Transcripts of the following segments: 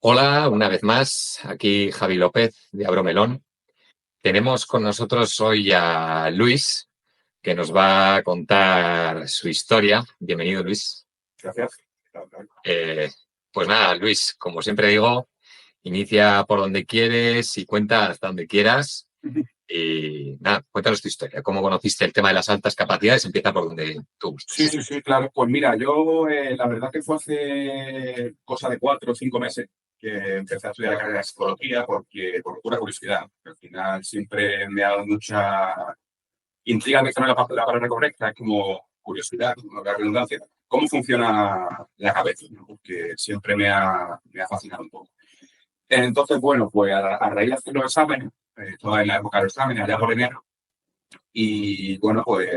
Hola, una vez más, aquí Javi López de Abromelón. Tenemos con nosotros hoy a Luis, que nos va a contar su historia. Bienvenido, Luis. Gracias. Eh, pues nada, Luis, como siempre digo, inicia por donde quieres y cuenta hasta donde quieras. Y nada, cuéntanos tu historia. ¿Cómo conociste el tema de las altas capacidades? Empieza por donde tú Sí, gustes. sí, sí, claro. Pues mira, yo la verdad que fue hace cosa de 4 o 5 meses que empecé a estudiar la carrera de psicología por pura curiosidad. Al final siempre me ha dado mucha intriga, que no es la palabra correcta, es como curiosidad, como la redundancia. ¿Cómo funciona la cabeza? ¿No? Porque siempre me ha fascinado un poco. Entonces, bueno, pues a raíz de hacer los exámenes, toda en la época de los exámenes, allá por enero. Y bueno, pues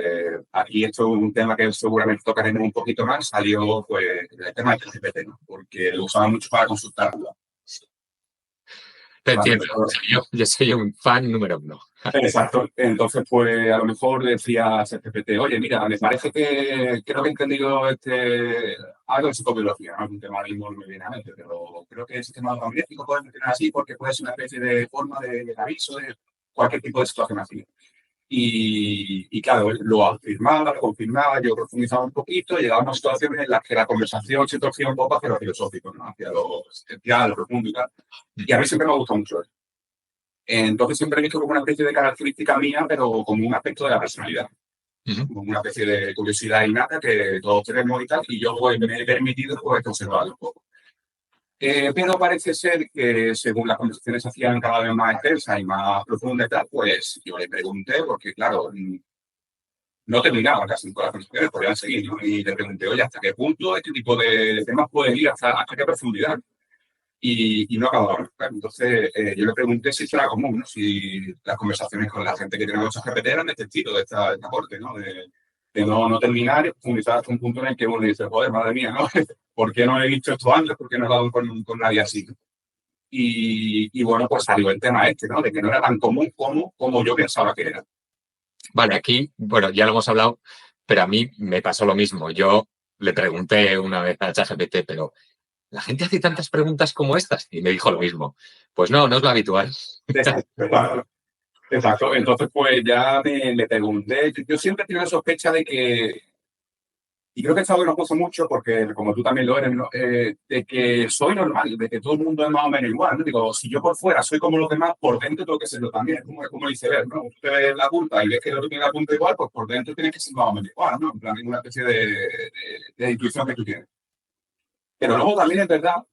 aquí esto es un tema que seguramente tocaremos un poquito más. Salió pues el tema de ChatGPT, ¿no? Porque lo usaba mucho para consultar dudas. Te ¿Vale? entiendo. Yo soy un fan número uno. Exacto. Entonces, pues a lo mejor decía a ChatGPT, oye, mira, me parece que creo que he entendido algo de psicobiología, ¿no? Un tema ahora mismo no me viene a mente, pero creo que el sistema magnético puede funcionar así porque puede ser una especie de forma de aviso de cualquier tipo de situación así. Y claro, él lo afirmaba, lo confirmaba, yo profundizaba un poquito, llegaba a unas situaciones en las que la conversación se torcía un poco hacia lo filosófico, ¿no? Hacia lo existencial, lo profundo y tal. Y a mí siempre me ha gustado mucho eso. Entonces siempre he visto como una especie de característica mía, pero como un aspecto de la personalidad, como una especie de curiosidad innata que todos tenemos y tal, y yo pues me he permitido pues conservarlo un poco. Pero parece ser que según las conversaciones se hacían cada vez más extensas y más profundas y tal, pues yo le pregunté, porque claro, no terminaba casi con las conversaciones, podían seguir, ¿no? Y le pregunté, oye, ¿hasta qué punto este tipo de temas pueden ir? ¿Hasta qué profundidad? Y no acababa. Entonces, yo le pregunté si eso era común, ¿no? Si las conversaciones con la gente que tiene muchos GPT eran de este estilo, de esta corte, ¿no? De no terminar y profundizar hasta un punto en el que uno dice, joder, madre mía, ¿no? ¿Por qué no he visto esto antes? ¿Por qué no he hablado con nadie así? Y bueno, pues salió el tema este, ¿no? De que no era tan común como yo pensaba que era. Vale, aquí, bueno, ya lo hemos hablado, pero a mí me pasó lo mismo. Yo le pregunté una vez a ChatGPT, pero ¿la gente hace tantas preguntas como estas? Y me dijo lo mismo. Pues no, no es lo habitual. Exacto. Exacto. Entonces, pues ya me pregunté, yo siempre tengo la sospecha de que, y creo que es algo que nos pasa mucho, porque como tú también lo eres, ¿no? De que soy normal, de que todo el mundo es más o menos igual, ¿no? Digo, si yo por fuera soy como los demás, por dentro tengo que serlo también, como dice ver, ¿no? Usted ve la punta y ves que el otro tiene la punta igual, pues por dentro tienes que ser más o menos igual, ¿no? En plan, una especie de intuición que tú tienes. Pero luego también es verdad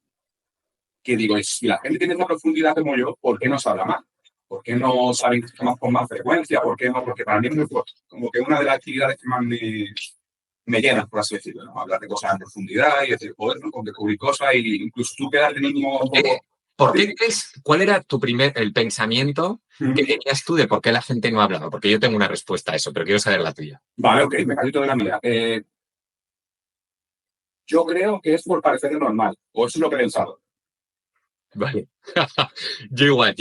que digo, y si la gente tiene esa profundidad como yo, ¿por qué no se habla más? ¿Por qué no saben más con más frecuencia? ¿Por qué no? Porque para mí es muy fuerte. Como que una de las actividades que más me llena, por así decirlo, ¿no? Hablar de cosas en profundidad y decir, joder, ¿no? Con descubrir cosas y incluso tú quedarte mismo un poco. ¿Por qué crees? ¿Cuál era el pensamiento que tenías tú de por qué la gente no hablaba? Porque yo tengo una respuesta a eso, pero quiero saber la tuya. Vale, ok, me callo de la mía. Yo creo que es por parecer normal, o eso es lo que he pensado. Vale. Yo igual,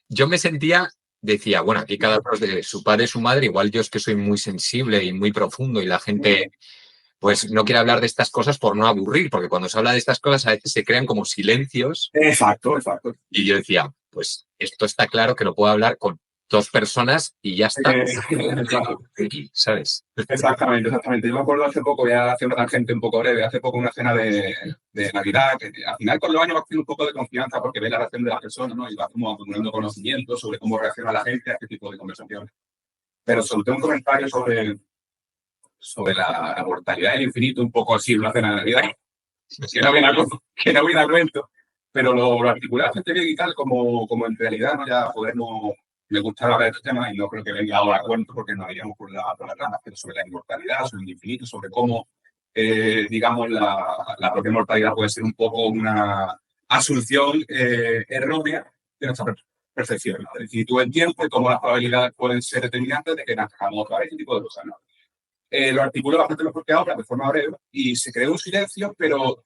yo me sentía, decía, bueno, aquí cada uno es de su padre y su madre, igual yo es que soy muy sensible y muy profundo y la gente pues no quiere hablar de estas cosas por no aburrir, porque cuando se habla de estas cosas a veces se crean como silencios Exacto, exacto. y yo decía, pues esto está claro que lo puedo hablar con dos personas y ya está, Claro. ¿sabes? Exactamente, exactamente. Yo me acuerdo hace poco, ya hace una tangente un poco breve, hace poco una cena de Navidad, que al final con los años va haciendo un poco de confianza porque ves la reacción de las personas, ¿no? Y vas como acumulando conocimiento sobre cómo reacciona la gente a este tipo de conversaciones. Pero solté un comentario sobre la mortalidad del infinito, un poco así, una cena de Navidad, que no viene a cuento, pero lo articulé bastante bien y tal, como en realidad no ya podemos, me gusta hablar de estos temas y no creo que venga ahora a cuento porque nos iríamos por las ramas, pero sobre la inmortalidad, sobre el infinito, sobre cómo, digamos, la propia mortalidad puede ser un poco una asunción errónea de nuestra percepción, ¿no? Es decir, tú el tiempo y cómo las probabilidades pueden ser determinantes de que nazcamos otra vez, ese tipo de cosas, ¿no? Lo articulo bastante mejor que ahora, de forma breve, y se creó un silencio, pero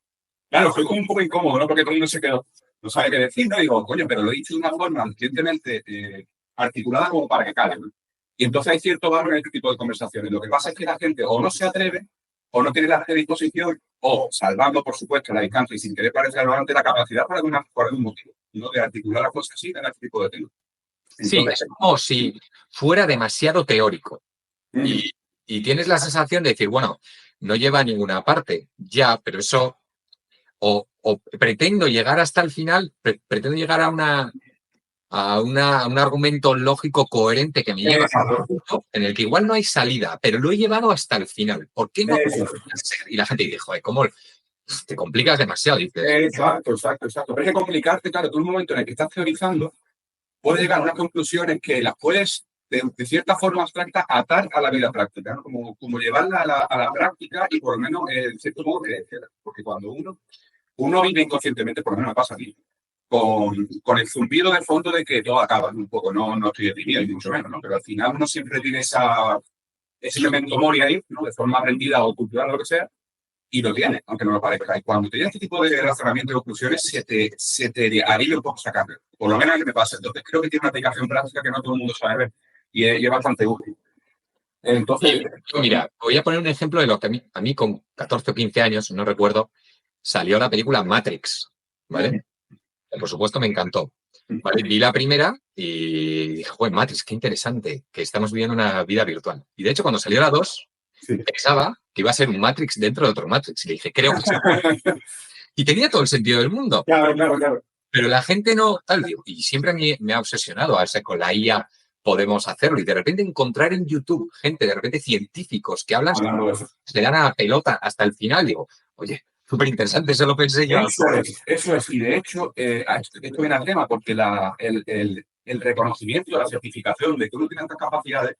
claro, fue como un poco incómodo, ¿no? Porque todo el mundo se quedó, no sabe qué decir, ¿no? Digo, coño, pero lo he dicho de una forma recientemente articulada como para que cale, ¿no? Y entonces hay cierto valor en este tipo de conversaciones. Lo que pasa es que la gente o no se atreve o no tiene la predisposición, o salvando, por supuesto, la distancia y sin querer parecer arrogante, la capacidad por algún motivo, ¿no? De articular las cosas así en este tipo de temas. Sí, Entonces, es como si fuera demasiado teórico. mm, Y tienes la sensación de decir, bueno, no lleva a ninguna parte, ya, pero eso, o pretendo llegar hasta el final, pretendo llegar a un argumento lógico coherente que me lleva a un exacto, punto en el que igual no hay salida, pero lo he llevado hasta el final. ¿Por qué no podría exacto, ser? Y la gente dice, joder, ¿cómo te complicas demasiado? Dices, exacto. Pero es que complicarte, claro, tú en un momento en el que estás teorizando, puedes llegar a unas conclusiones que las puedes, de cierta forma abstracta, atar a la vida práctica, ¿no? Como llevarla a la práctica y por lo menos, en cierto modo, porque cuando uno vive inconscientemente, por lo menos me pasa a mí, con el zumbido de fondo de que todo acaba, ¿no? Un poco, no estoy deprimido, ni mucho menos, ¿no? Pero al final uno siempre tiene ese memento mori ahí, ¿no? De forma aprendida o cultural o lo que sea, y lo tiene, aunque no lo parezca. Y cuando te llega este tipo de razonamiento y conclusiones, se te haría un poco sacarlo. Por lo menos a mí me pasa. Entonces creo que tiene una aplicación práctica que no todo el mundo sabe ver y es bastante útil. Entonces, mira, voy a poner un ejemplo de lo que a mí con 14 o 15 años, no recuerdo, salió la película Matrix, ¿vale? Que por supuesto me encantó. Vale, vi la primera y dije, joder, Matrix, qué interesante, que estamos viviendo una vida virtual. Y de hecho, cuando salió la 2 sí. pensaba que iba a ser un Matrix dentro de otro Matrix. Y le dije, creo que sí. Y tenía todo el sentido del mundo. Claro. Pero la gente no, tal, y siempre me ha obsesionado, a ver, con la IA podemos hacerlo. Y de repente encontrar en YouTube gente, de repente científicos que hablan, le dan a la pelota hasta el final, digo, oye, súper interesante, eso lo pensé yo. Eso es. Y de hecho, esto viene al tema porque el reconocimiento, la certificación de que uno tiene estas capacidades,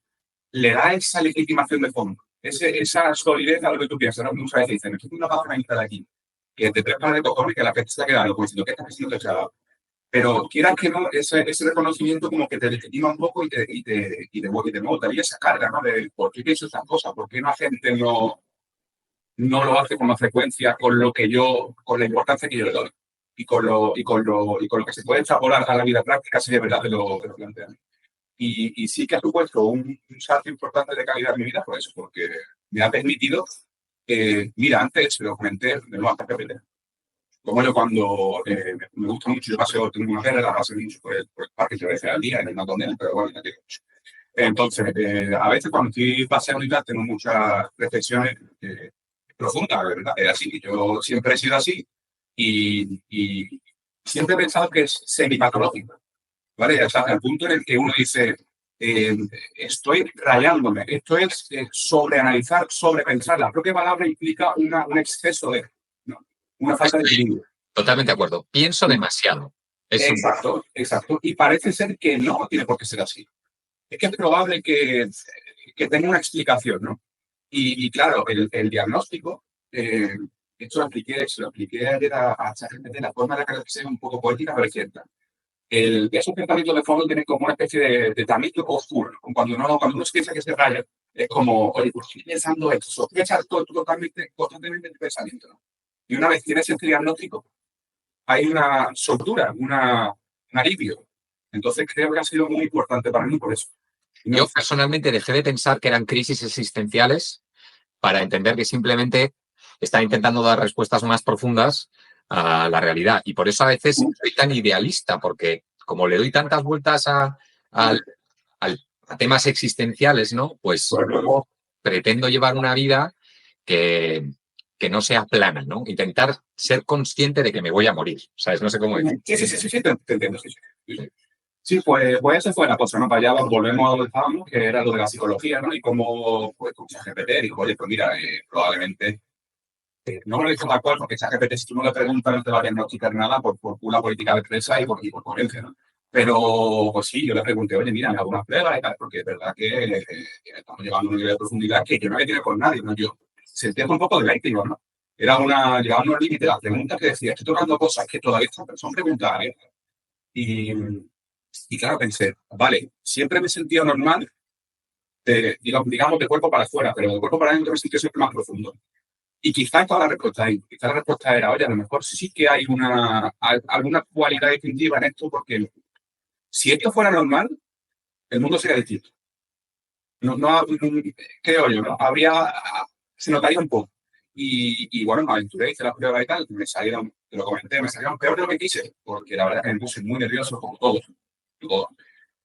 le da esa legitimación de fondo, esa solidez a lo que tú piensas, ¿no? Muchas veces dicen, esto es una página instalada aquí, que te trepas de cojones, que la gente se ha quedado, pues diciendo, ¿qué estás haciendo que se ha dado? Pero quieras que no, ese reconocimiento como que te legitima un poco y de nuevo te daría esa carga, ¿no? De por qué pienso estas cosas, por qué la gente no lo hace con la frecuencia, con la importancia que yo le doy y con lo que se puede extrapolar a la vida práctica si de verdad te lo plantean. Y sí que ha supuesto un salto importante de calidad en mi vida por eso, porque me ha permitido, mira, antes lo comenté de nuevo hasta PPT. Como yo cuando me gusta mucho, yo paseo, tengo una guerra, la paso mucho por el parque 3 veces al día, en el McDonald's, pero bueno, ya digo mucho. Entonces, a veces cuando estoy paseando y tal, tengo muchas reflexiones profundas, ¿verdad? Es así, yo siempre he sido así y siempre he pensado que es semipatológico, ¿vale? O sea, al punto en el que uno dice, eh, estoy rayándome, esto es sobreanalizar, sobrepensar. La propia palabra implica un exceso de, ¿no? Una falta de equilibrio. Totalmente de acuerdo. Pienso demasiado. Exacto. Y parece ser que no tiene por qué ser así. Es que es probable que tenga una explicación, ¿no? Y claro, el diagnóstico, esto se lo apliqué ayer a ChatGPT, la forma en la que lo sea un poco poética, pero es cierta. Esos pensamientos de fondo tienen como una especie de tamiz oscuro, ¿no? Cuando uno piensa que se raya, es como, oye, ¿por qué estoy pensando esto? Sospechas constantemente de pensamiento, ¿no? Y una vez tienes este diagnóstico, hay una soltura, un alivio. Entonces creo que ha sido muy importante para mí por eso. Yo personalmente dejé de pensar que eran crisis existenciales para entender que simplemente están intentando dar respuestas más profundas a la realidad. Y por eso a veces soy tan idealista, porque como le doy tantas vueltas a temas existenciales, ¿no? Pues luego pretendo llevar una vida que no sea plana, ¿no? Intentar ser consciente de que me voy a morir, ¿sabes? No sé cómo decir. Sí, te entiendo. Sí, pues esa fue la cosa, ¿no? Para allá volvemos a lo que estábamos, que era lo de la psicología, ¿no? Y cómo, pues, con ChatGPT dijo, oye, pues mira, probablemente, no me lo dijo tal cual, porque ChatGPT, si tú no le preguntas, no te va a diagnosticar nada por una política de empresa y por coherencia, ¿no? Pero, pues sí, yo le pregunté, oye, mira, me hago unas pruebas y tal, porque es verdad que estamos llevando a un nivel de profundidad que yo no había tenido con nadie, ¿no? Yo sentía un poco de vértigo, ¿no? Llegaba a unos límites, las preguntas que decía, estoy tocando cosas que todavía son preguntas abiertas. Y, y claro, pensé, vale, siempre me he sentido normal, digamos, de cuerpo para afuera, pero de cuerpo para adentro me he sentido siempre más profundo. Y quizás toda la respuesta ahí, quizás la respuesta era, oye, a lo mejor sí que hay alguna cualidad distintiva en esto, porque si esto fuera normal, el mundo sería distinto. No, creo yo, ¿no? Se notaría un poco. Y bueno, me aventuré, hice las pruebas y tal, me salieron, te lo comenté, me salieron peor de lo que quise, porque la verdad es que me puse muy nervioso como todos. Todo.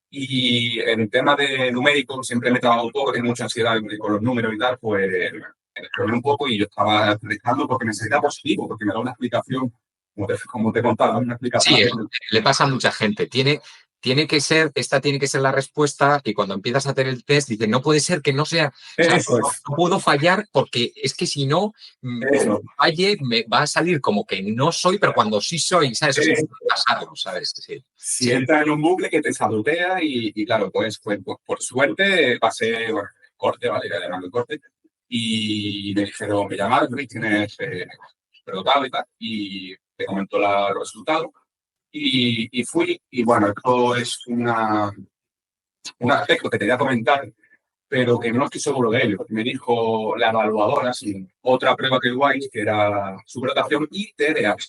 Y en el tema de numérico siempre me he trabado un poco, tengo mucha ansiedad con los números y tal, pues me descolgué un poco y yo estaba prestando porque me salía positivo, porque me da una explicación, como te he contado, una explicación. Sí, le pasa a mucha gente. Esta tiene que ser la respuesta y cuando empiezas a hacer el test dices, no puede ser que no sea, o sea, Eso no, es, no puedo fallar porque es que si no, eso, falle, me va a salir como que no soy, pero cuando sí soy, ¿sabes? Eso es eso. pasado, ¿sabes? Sí, Si sí. entras en un bucle que te sabotea y claro, pues, por suerte pasé, bueno, el corte, vale, ya llamando el corte, y me dijeron, me llamaron, Luis, tienes predotado y tal, y te comentó los resultados, y fui, y bueno, esto es un aspecto que te voy a comentar, pero que no estoy seguro de ello. Me dijo la evaluadora, sin otra prueba que el WISE, que era superación y TDAH.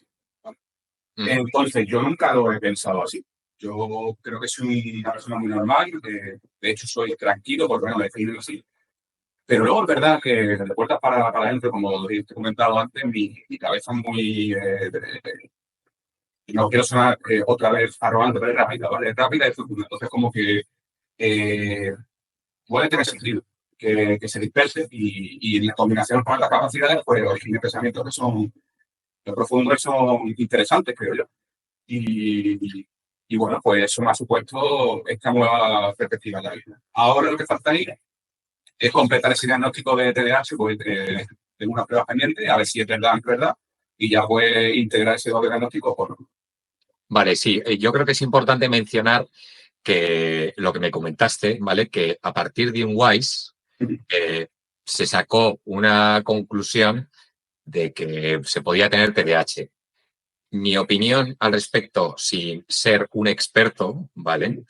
Mm. Entonces, yo nunca lo he pensado así. Yo creo que soy una persona muy normal, de hecho soy tranquilo, por lo menos definido así. Pero luego es verdad que de puertas para adentro, como te he comentado antes, mi cabeza es muy... no quiero sonar otra vez arrogante, pero es rápida, ¿vale? Es rápida y fluida. Entonces, como que eh, puede tener sentido que se disperse y en combinación con las capacidades, pues tiene pensamientos que profundos y son interesantes, creo yo. Y, y bueno, pues eso me ha supuesto esta nueva perspectiva de la vida. Ahora lo que falta ahí es completar ese diagnóstico de TDAH, pues tengo unas pruebas pendientes, a ver si es verdad, y ya pues integrar ese doble diagnóstico o no. Vale, sí, yo creo que es importante mencionar que lo que me comentaste, ¿vale? Que a partir de un WISE se sacó una conclusión de que se podía tener TDAH. Mi opinión al respecto, sin ser un experto, ¿vale?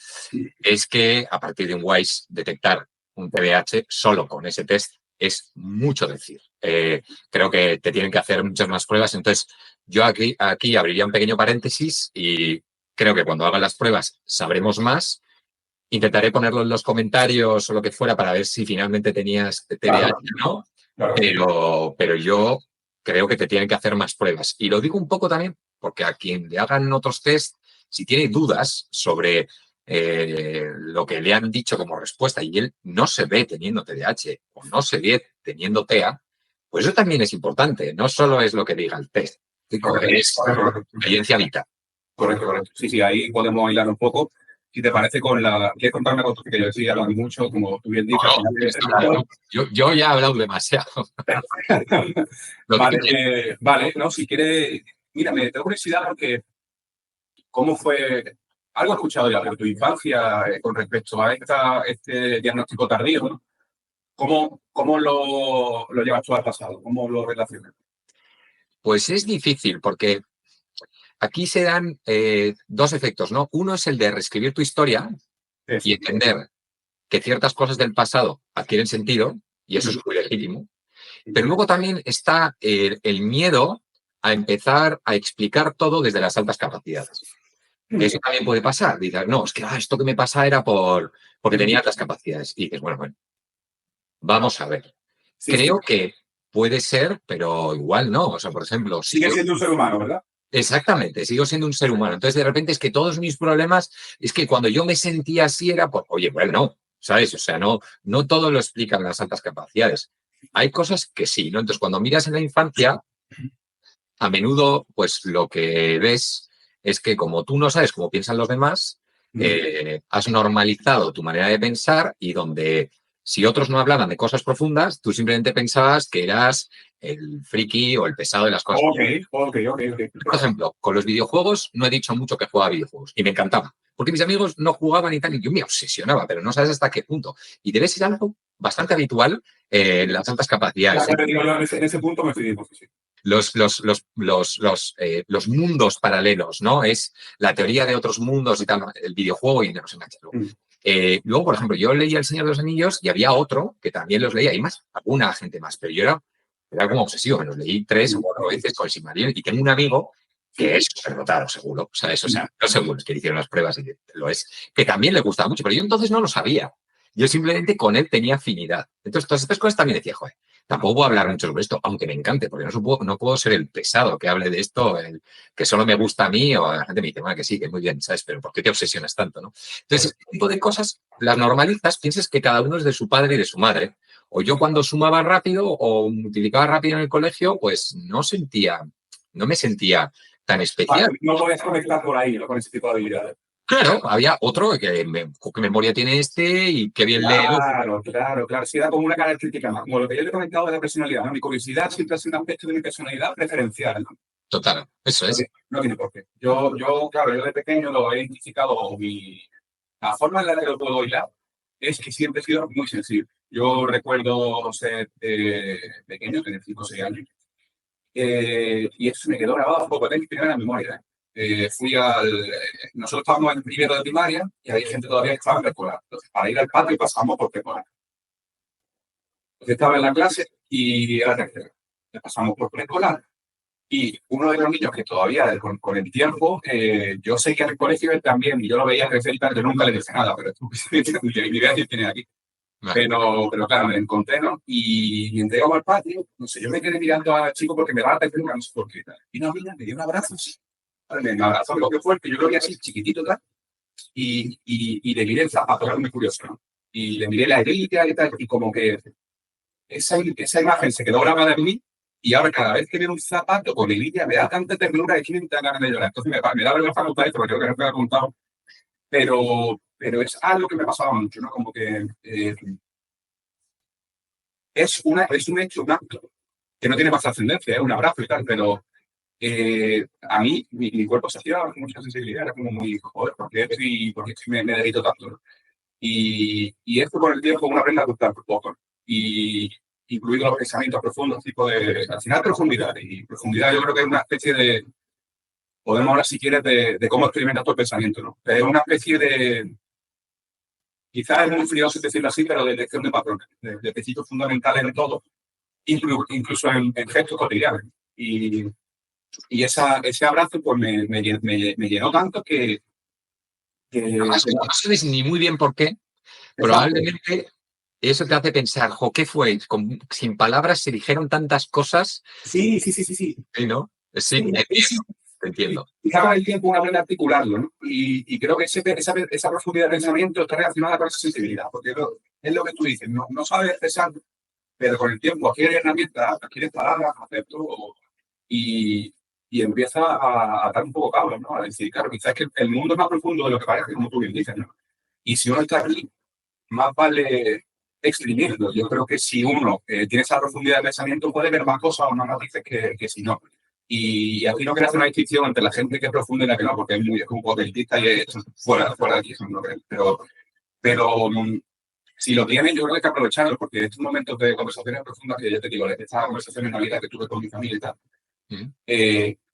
Es que a partir de un WISE detectar un TDAH solo con ese test es mucho decir. Creo que te tienen que hacer muchas más pruebas. Entonces, yo aquí abriría un pequeño paréntesis y creo que cuando hagan las pruebas sabremos más. Intentaré ponerlo en los comentarios o lo que fuera para ver si finalmente tenías TDAH Claro, o no, claro. pero yo creo que te tienen que hacer más pruebas. Y lo digo un poco también porque a quien le hagan otros test, si tiene dudas sobre lo que le han dicho como respuesta y él no se ve teniendo TDAH o no se ve teniendo TEA, pues eso también es importante. No solo es lo que diga el test, es experiencia vital. Correcto, correcto. Sí, sí, ahí podemos bailar un poco. Si te parece con la... ¿Quieres contarme con que yo estoy hablando mucho, como tú bien dices? Yo ya he hablado demasiado. Vale, vale, no, si quieres... Mira, me tengo curiosidad porque ¿cómo fue? Algo he escuchado ya de tu infancia con respecto a este diagnóstico tardío, ¿no? ¿Cómo lo llevas tú al pasado? ¿Cómo lo relacionas? Pues es difícil porque aquí se dan dos efectos, ¿no? Uno es el de reescribir tu historia y Eso. entender que ciertas cosas del pasado adquieren sentido, y eso es muy legítimo. Pero luego también está el miedo a empezar a explicar todo desde las altas capacidades. Eso también puede pasar. Dices, no, es que esto que me pasa era porque tenía altas capacidades. Y dices, bueno, vamos a ver. Sí, sí. Creo que puede ser, pero igual no. O sea, por ejemplo, si Sigue yo siendo un ser humano, ¿verdad? exactamente, sigo siendo un ser humano. Entonces, de repente es que todos mis problemas, es que cuando yo me sentía así era por, oye, bueno, no, ¿sabes? O sea, no todo lo explican las altas capacidades. Hay cosas que sí, ¿no? Entonces, cuando miras en la infancia, a menudo, pues lo que ves es que como tú no sabes cómo piensan los demás, has normalizado tu manera de pensar y donde si otros no hablaban de cosas profundas, tú simplemente pensabas que eras el friki o el pesado de las cosas. Ok, ok, ok, ok. Por ejemplo, con los videojuegos no he dicho mucho que jugaba a videojuegos y me encantaba, porque mis amigos no jugaban y tal, y yo me obsesionaba, pero no sabes hasta qué punto. Y debe ser algo bastante habitual en las altas capacidades. Ya te digo, yo en ese punto me estoy diciendo, sí. Los mundos paralelos, ¿no? Es la teoría de otros mundos y tal, el videojuego y nos engancha. Luego, por ejemplo, yo leía El Señor de los Anillos y había otro que también los leía, y más, alguna gente más, pero yo era como obsesivo, me los leí 3 o 4 veces con el Silmarillion y tengo un amigo que es superdotado, seguro, ¿sabes? O sea, no seguro, es que le hicieron las pruebas y que lo es, que también le gustaba mucho, pero yo entonces no lo sabía. Yo simplemente con él tenía afinidad. Entonces, todas estas cosas también decía, joder, tampoco puedo hablar mucho sobre esto, aunque me encante, porque no puedo ser el pesado que hable de esto, el que solo me gusta a mí, o la gente me dice, bueno, que sí, que muy bien, ¿sabes? Pero ¿por qué te obsesionas tanto, no? Entonces, este tipo de cosas las normalizas, piensas que cada uno es de su padre y de su madre. O yo cuando sumaba rápido o multiplicaba rápido en el colegio, pues no me sentía tan especial. No puedes conectar por ahí, ¿no? Con ese tipo de habilidades. Claro, había otro que qué memoria tiene este y qué bien lee. Claro. Sí, da como una característica más. Como lo que yo le he comentado de la personalidad, ¿no? Mi curiosidad siempre ha sido un aspecto de mi personalidad preferencial, ¿no? Total, eso es. No tiene por qué. Claro, yo de pequeño lo he identificado. La forma en la que lo puedo hilar es que siempre he sido muy sensible. Yo recuerdo ser pequeño, tener 5 o 6 años, y eso se me quedó grabado un poco de mi primera memoria. Nosotros estábamos en primero de primaria y había gente todavía que estaba en preescolar. Entonces, para ir al patio pasamos por preescolar. Entonces, estaba en la clase y era tercero. Pasamos por preescolar y uno de los niños que todavía con el tiempo, yo sé que en el colegio él también, y yo lo veía crecer y tal, yo nunca le dije nada, pero esto ni idea que tiene aquí. Vale. Pero claro, me encontré, ¿no? Y mientras íbamos al patio, no sé, yo me quedé mirando al chico porque me daba la atención, no sé por qué. Y una amiga me dio un abrazo, sí. Me abrazó, me cogió fuerte, yo lo vi así, chiquitito, tal, y le miré el zapato, era muy curioso, ¿no? Y le miré la herida y tal, y como que esa imagen se quedó grabada en mí, y ahora cada vez que veo un zapato con herida me da tanta ternura que me da ganas de llorar. Entonces me da vergüenza contar esto, porque creo que no me ha contado, pero es algo que me pasaba mucho, ¿no? Como que es un hecho, un acto, que no tiene más trascendencia, es un abrazo y tal, pero a mí, mi cuerpo se hacía con mucha sensibilidad, era como muy, joder, ¿por qué me dedico tanto? ¿No? Y esto con el tiempo uno aprende a gustar un poco, y incluido los pensamientos profundos, tipo al final profundidad, y profundidad yo creo que es una especie de, podemos hablar si quieres de cómo experimentas tu pensamiento, ¿no? Es una especie de, quizás es muy frío decirlo así, pero de detección de patrones, de principios fundamentales en todo, incluso en gestos cotidianos. Y ese abrazo pues me llenó tanto que Además, no sabes ni muy bien por qué. exacto. Probablemente eso te hace pensar, jo, ¿qué fue? Sin palabras se dijeron tantas cosas. Sí. Sí, ¿no? Sí, Sí, te entiendo. quizá con el tiempo uno aprende a articularlo, ¿no? Y creo que esa profundidad de pensamiento está relacionada con esa sensibilidad, porque es lo que tú dices, no sabes expresar, pero con el tiempo adquieres herramientas, adquieres palabras, conceptos, y, y empieza a dar un poco cabros, ¿no? A decir, claro, quizás que el mundo es más profundo de lo que parece, como tú bien dices, ¿no? Y si uno está aquí, más vale exprimirlo. Yo creo que si uno tiene esa profundidad de pensamiento, puede ver más cosas o más matices que si no. Y aquí no quiero hacer una distinción entre la gente que es profunda y la que no, porque es un poco elitista y es fuera de aquí, no creo. Pero si lo tienen, yo creo que hay que aprovecharlo, porque estos momentos de conversaciones profundas que yo te digo, estas conversaciones en la vida que tuve con mi familia y tal,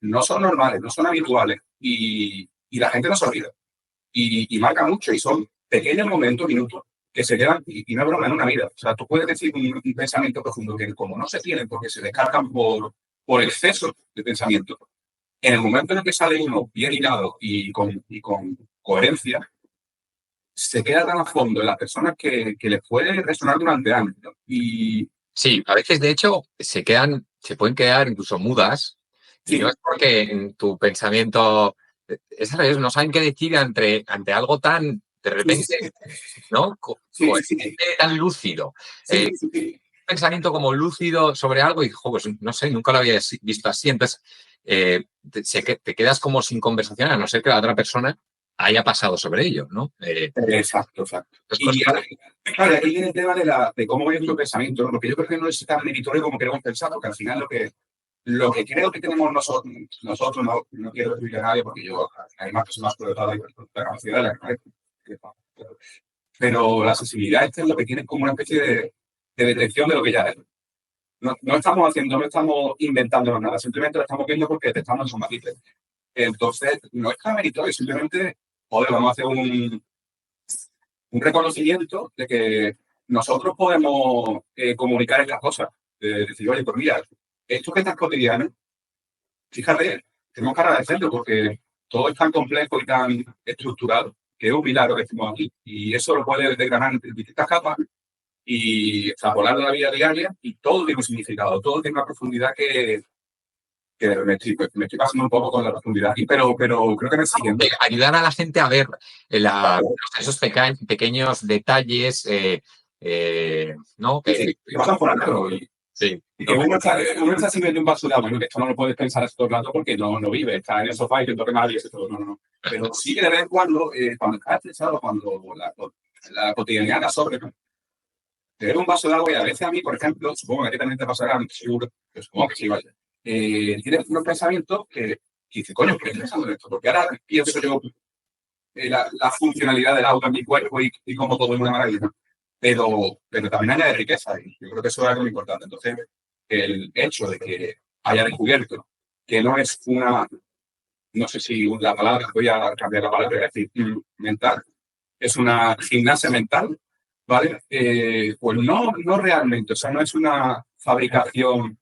no son normales, no son habituales, y la gente no se olvida. Y marca mucho, y son pequeños momentos, minutos, que se quedan, y no es broma, en una vida. O sea, tú puedes decir un pensamiento profundo que como no se tienen porque se descargan por exceso de pensamiento, en el momento en el que sale uno bien hilado y con coherencia, se queda tan a fondo en las personas que les puede resonar durante años, ¿no? Sí, a veces, de hecho, se pueden quedar incluso mudas, y no Sí, es porque en tu pensamiento, es al revés, no saben qué decir ante algo tan, de repente, ¿no? sí, sí, Tan lúcido. sí, sí, sí. Pensamiento como lúcido sobre algo y, jo, pues no sé, nunca lo había visto así. Entonces, te quedas como sin conversación, a no ser que la otra persona haya pasado sobre ello, ¿no? Exacto. Y claro, aquí viene el tema de cómo es tu pensamiento, ¿no? Porque yo creo que no es tan meritorio como queremos pensar, porque al final lo que creo que tenemos nosotros no quiero excluir a nadie, porque yo, hay más personas explotadas y la capacidad de la pero la sensibilidad esta es lo que tiene como una especie de detección de lo que ya es. No estamos inventando nada, simplemente lo estamos viendo porque detectamos esos matices. Entonces, no es tan meritorio, simplemente, joder, vamos a hacer un reconocimiento de que nosotros podemos comunicar estas cosas. Decir, oye, pues mira, esto que es tan cotidiano, fíjate, tenemos que agradecerlo porque todo es tan complejo y tan estructurado que es un milagro que decimos aquí. Y eso lo puedes desgranar en distintas capas y extrapolar la vida diaria y todo tiene un significado, todo tiene una profundidad que me estoy pasando un poco con la profundidad aquí, pero creo que me siguen. Ayudar a la gente a ver esos pequeños detalles, ¿no? Que pasan por alto. Sí. Y que uno está siempre en un vaso de agua, ¿no? Que esto no lo puedes pensar todo el rato porque no vive, está en el sofá y que toque nadie, todo, no. Pero sí que de vez en cuando estás estresado, cuando la cotidianidad la sobre, ¿no? Te bebe un vaso de agua y a veces a mí, por ejemplo, supongo que a ti también te pasará, seguro, que supongo que sí, vaya. Tienes unos pensamientos que dices, coño, ¿qué estoy pensando en esto? Porque ahora pienso yo la funcionalidad del agua en mi cuerpo y cómo todo es una maravilla. Pero también añade riqueza y yo creo que eso es algo muy importante. Entonces, el hecho de que haya descubierto que no es no sé si la palabra, voy a cambiar la palabra, es decir, mental, es una gimnasia mental, ¿vale? Pues no realmente, o sea, no es una fabricación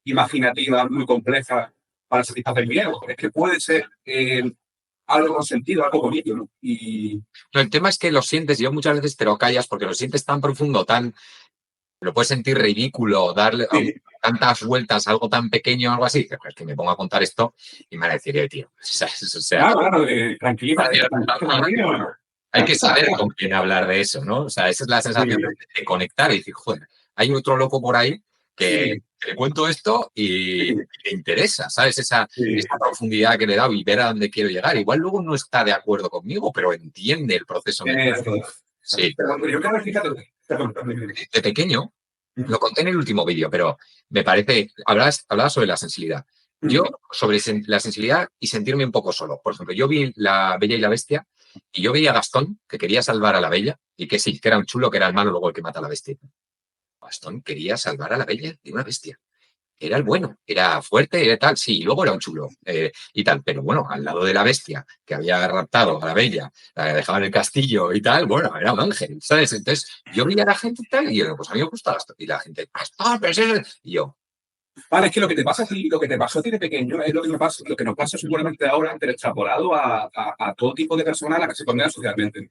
imaginativa muy compleja para satisfacer mi ego, es que puede ser algo con sentido, algo bonito, ¿no? No, el tema es que lo sientes, yo muchas veces te lo callas porque lo sientes tan profundo, lo puedes sentir ridículo, darle tantas vueltas a algo tan pequeño o algo así, es que me pongo a contar esto y me deciré, tío, o sea, claro, tranquila. Hay que saber con quién hablar de eso, ¿no? O sea, esa es la sensación de conectar y decir, joder, hay otro loco por ahí que le cuento esto y le interesa, ¿sabes? Esa profundidad que le he dado y ver a dónde quiero llegar. Igual luego no está de acuerdo conmigo, pero entiende el proceso. Sí. Yo creo que fíjate, de pequeño, lo conté en el último vídeo, pero me parece, hablabas sobre la sensibilidad. Yo, sobre la sensibilidad y sentirme un poco solo. Por ejemplo, yo vi La Bella y la Bestia y yo veía a Gastón, que quería salvar a la Bella, y que sí, que era un chulo, que era el malo, luego el que mata a la bestia. Gastón quería salvar a la Bella de una bestia. Era el bueno, era fuerte, era tal, sí, y luego era un chulo y tal, pero bueno, al lado de la bestia que había raptado a la Bella, la dejaba en el castillo y tal, bueno, era un ángel, ¿sabes? Entonces yo veía a la gente y tal, y yo, pues a mí me gusta Gastón, y la gente, Gastón, pero y yo. Vale, es que lo que te pasa a ti, lo que te pasó a ti de pequeño es lo que nos pasa seguramente ahora, pero extrapolado a todo tipo de personas a las que se condena socialmente.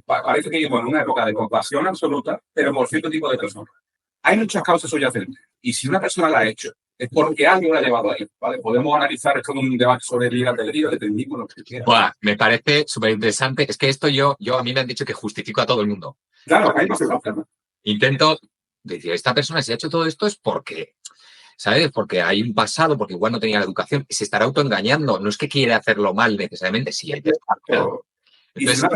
Parece que vivimos en una época de compasión absoluta, pero por cierto tipo de personas. Hay muchas causas subyacentes. Y si una persona la ha hecho, es porque algo la ha llevado ahí. ¿Vale? Podemos analizar esto en un debate sobre el libre albedrío, de técnico, lo que quieras. Buah, me parece súper interesante. Es que esto a mí me han dicho que justifico a todo el mundo. Claro, hay más cosas, ¿no? Intento decir, esta persona si ha hecho todo esto es porque, ¿sabes? Porque hay un pasado, porque igual no tenía la educación, se estará autoengañando. No es que quiere hacerlo mal necesariamente, sí, hay que hacerlo. Entonces,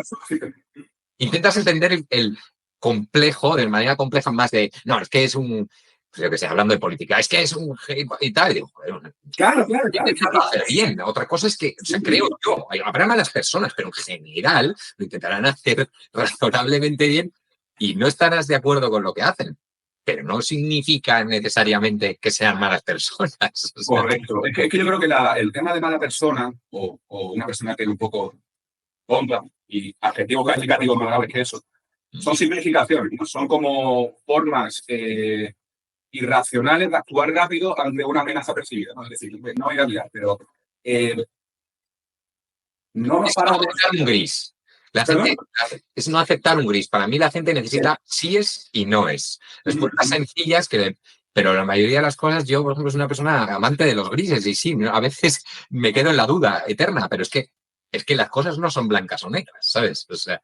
intentas entender el complejo, de manera compleja, más de, no, es que es un, pues yo que sé, hablando de política, es que es un y tal. Y digo, joder, claro. hacer bien. Otra cosa es que, o sea, creo yo, habrá malas personas, pero en general lo intentarán hacer razonablemente bien y no estarás de acuerdo con lo que hacen. Pero no significa necesariamente que sean malas personas. O sea, correcto. Es que yo creo que el tema de mala persona o una persona que es un poco tonta y adjetivos calificativos más graves que eso, son simplificaciones, ¿no? Son como formas irracionales de actuar rápido ante una amenaza percibida, ¿no? Es decir, no ir a liar, pero no nos paramos. Es aceptar un gris. La gente es no aceptar un gris. Para mí la gente necesita síes y noes. Respuestas sencillas pero la mayoría de las cosas, yo, por ejemplo, soy una persona amante de los grises y sí, a veces me quedo en la duda eterna, pero es que las cosas no son blancas o negras, ¿sabes? O sea,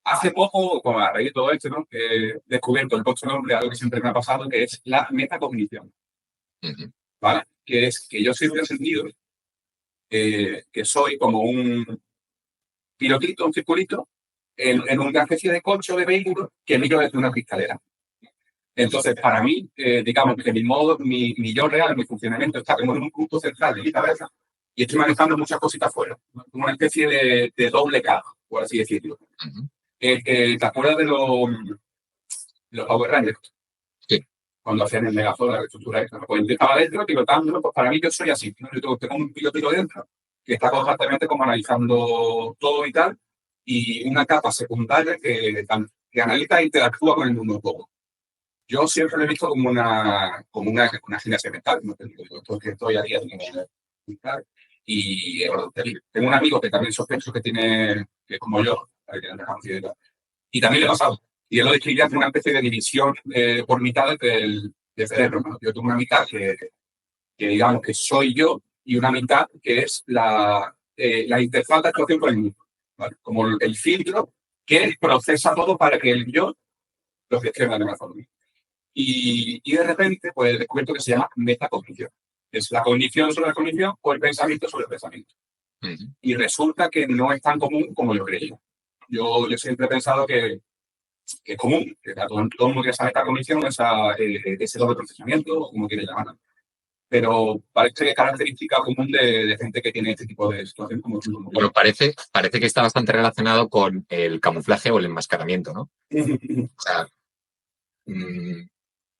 hace poco, a raíz de todo esto, ¿no? He descubierto el otro nombre, algo que siempre me ha pasado, que es la metacognición. ¿Vale? Que es que yo siempre he sentido que soy como un pilotito, un circulito, en una especie de concho de vehículo que miro desde una cristalera. Entonces, para mí, digamos que mi yo real, mi funcionamiento está como en un punto central de mi cabeza y estoy manejando muchas cositas fuera. Como una especie de doble caja, por así decirlo. ¿Te acuerdas de los Power Rangers? Sí. Cuando hacían el Megazord, la estructura esta. Pues yo estaba dentro pilotándolo, pues para mí yo soy así, ¿no? Yo tengo un pilotito dentro que está constantemente como analizando todo y tal, y una capa secundaria que analiza e interactúa con el mundo un poco. Yo siempre lo he visto como una gimnasia mental, ¿no? Porque estoy a día. Y bueno, tengo un amigo que también sospecho que tiene, que es como yo, que tiene conocido y tal, y también le ha pasado. Y él lo describía como una especie de división por mitades del cerebro, ¿no? Yo tengo una mitad que digamos que soy yo y una mitad que es la interfaz de actuación con el mundo, ¿vale? Como el filtro que procesa todo para que el yo lo gestione de mejor forma. Y de repente, pues he descubierto que se llama metacognición. Es la cognición sobre la cognición o el pensamiento sobre el pensamiento. Y resulta que no es tan común como yo creía. Yo siempre he pensado que es común, que todo el mundo quiere saber esta cognición, ese doble procesamiento, o como quiere llamarlo. Pero parece que es característica común de gente que tiene este tipo de situación como tú. Bueno, parece que está bastante relacionado con el camuflaje o el enmascaramiento, ¿no? O sea,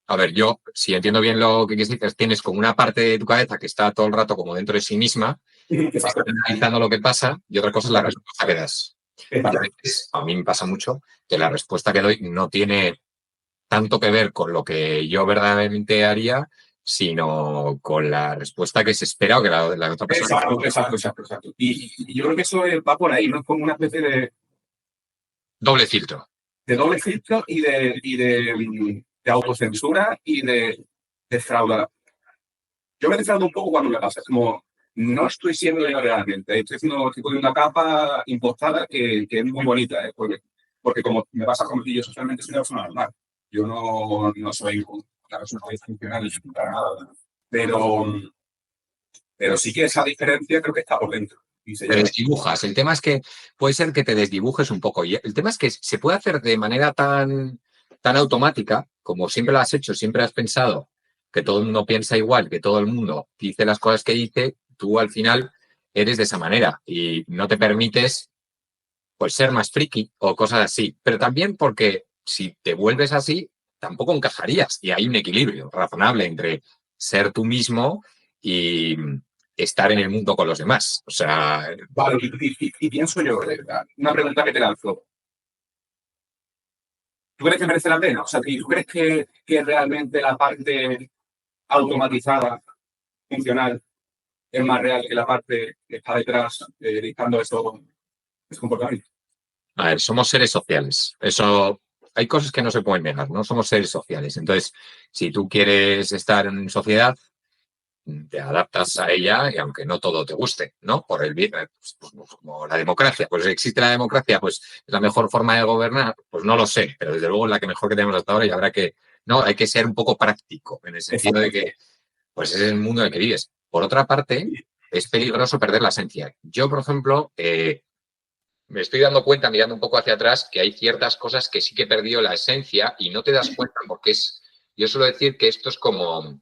a ver, yo, si entiendo bien lo que dices, tienes como una parte de tu cabeza que está todo el rato como dentro de sí misma, está analizando lo que pasa, y otra cosa es la respuesta que das. Y a veces, a mí me pasa mucho que la respuesta que doy no tiene tanto que ver con lo que yo verdaderamente haría, sino con la respuesta que se espera o que la otra persona... Exacto. Y yo creo que eso va por ahí, ¿no? Es como una especie Doble filtro. de doble filtro y de autocensura y de defraudar. Yo me defraudo un poco cuando me pasa, es como, no estoy siendo yo realmente, estoy haciendo tipo de una capa impostada que es muy bonita, ¿eh? Porque como me pasa con yo socialmente soy una persona normal, yo no soy una persona funcional para nada, pero sí que esa diferencia creo que está por dentro. Te desdibujas. El tema es que puede ser que te desdibujes un poco. Y el tema es que se puede hacer de manera tan automática, como siempre lo has hecho, siempre has pensado que todo el mundo piensa igual, que todo el mundo dice las cosas que dice, tú al final eres de esa manera y no te permites pues ser más friki o cosas así. Pero también porque si te vuelves así, tampoco encajarías. Y hay un equilibrio razonable entre ser tú mismo y estar en el mundo con los demás. O sea... Vale, y pienso yo, una pregunta que te lanzo. ¿Tú crees que merece la pena? O sea, ¿tú crees que realmente la parte automatizada, funcional, es más real que la parte que está detrás dictando eso, ese comportamiento? A ver, somos seres sociales. Eso, hay cosas que no se pueden negar, ¿no? Somos seres sociales. Entonces, si tú quieres estar en sociedad, te adaptas a ella y aunque no todo te guste, ¿no? Por el bien, pues, como la democracia. Pues existe la democracia, pues es la mejor forma de gobernar, pues no lo sé, pero desde luego es la que mejor que tenemos hasta ahora y habrá que, ¿no? Hay que ser un poco práctico en el sentido de que, pues ese es el mundo en el que vives. Por otra parte, es peligroso perder la esencia. Yo, por ejemplo, me estoy dando cuenta, mirando un poco hacia atrás, que hay ciertas cosas que sí que he perdido la esencia y no te das cuenta porque es, yo suelo decir que esto es como,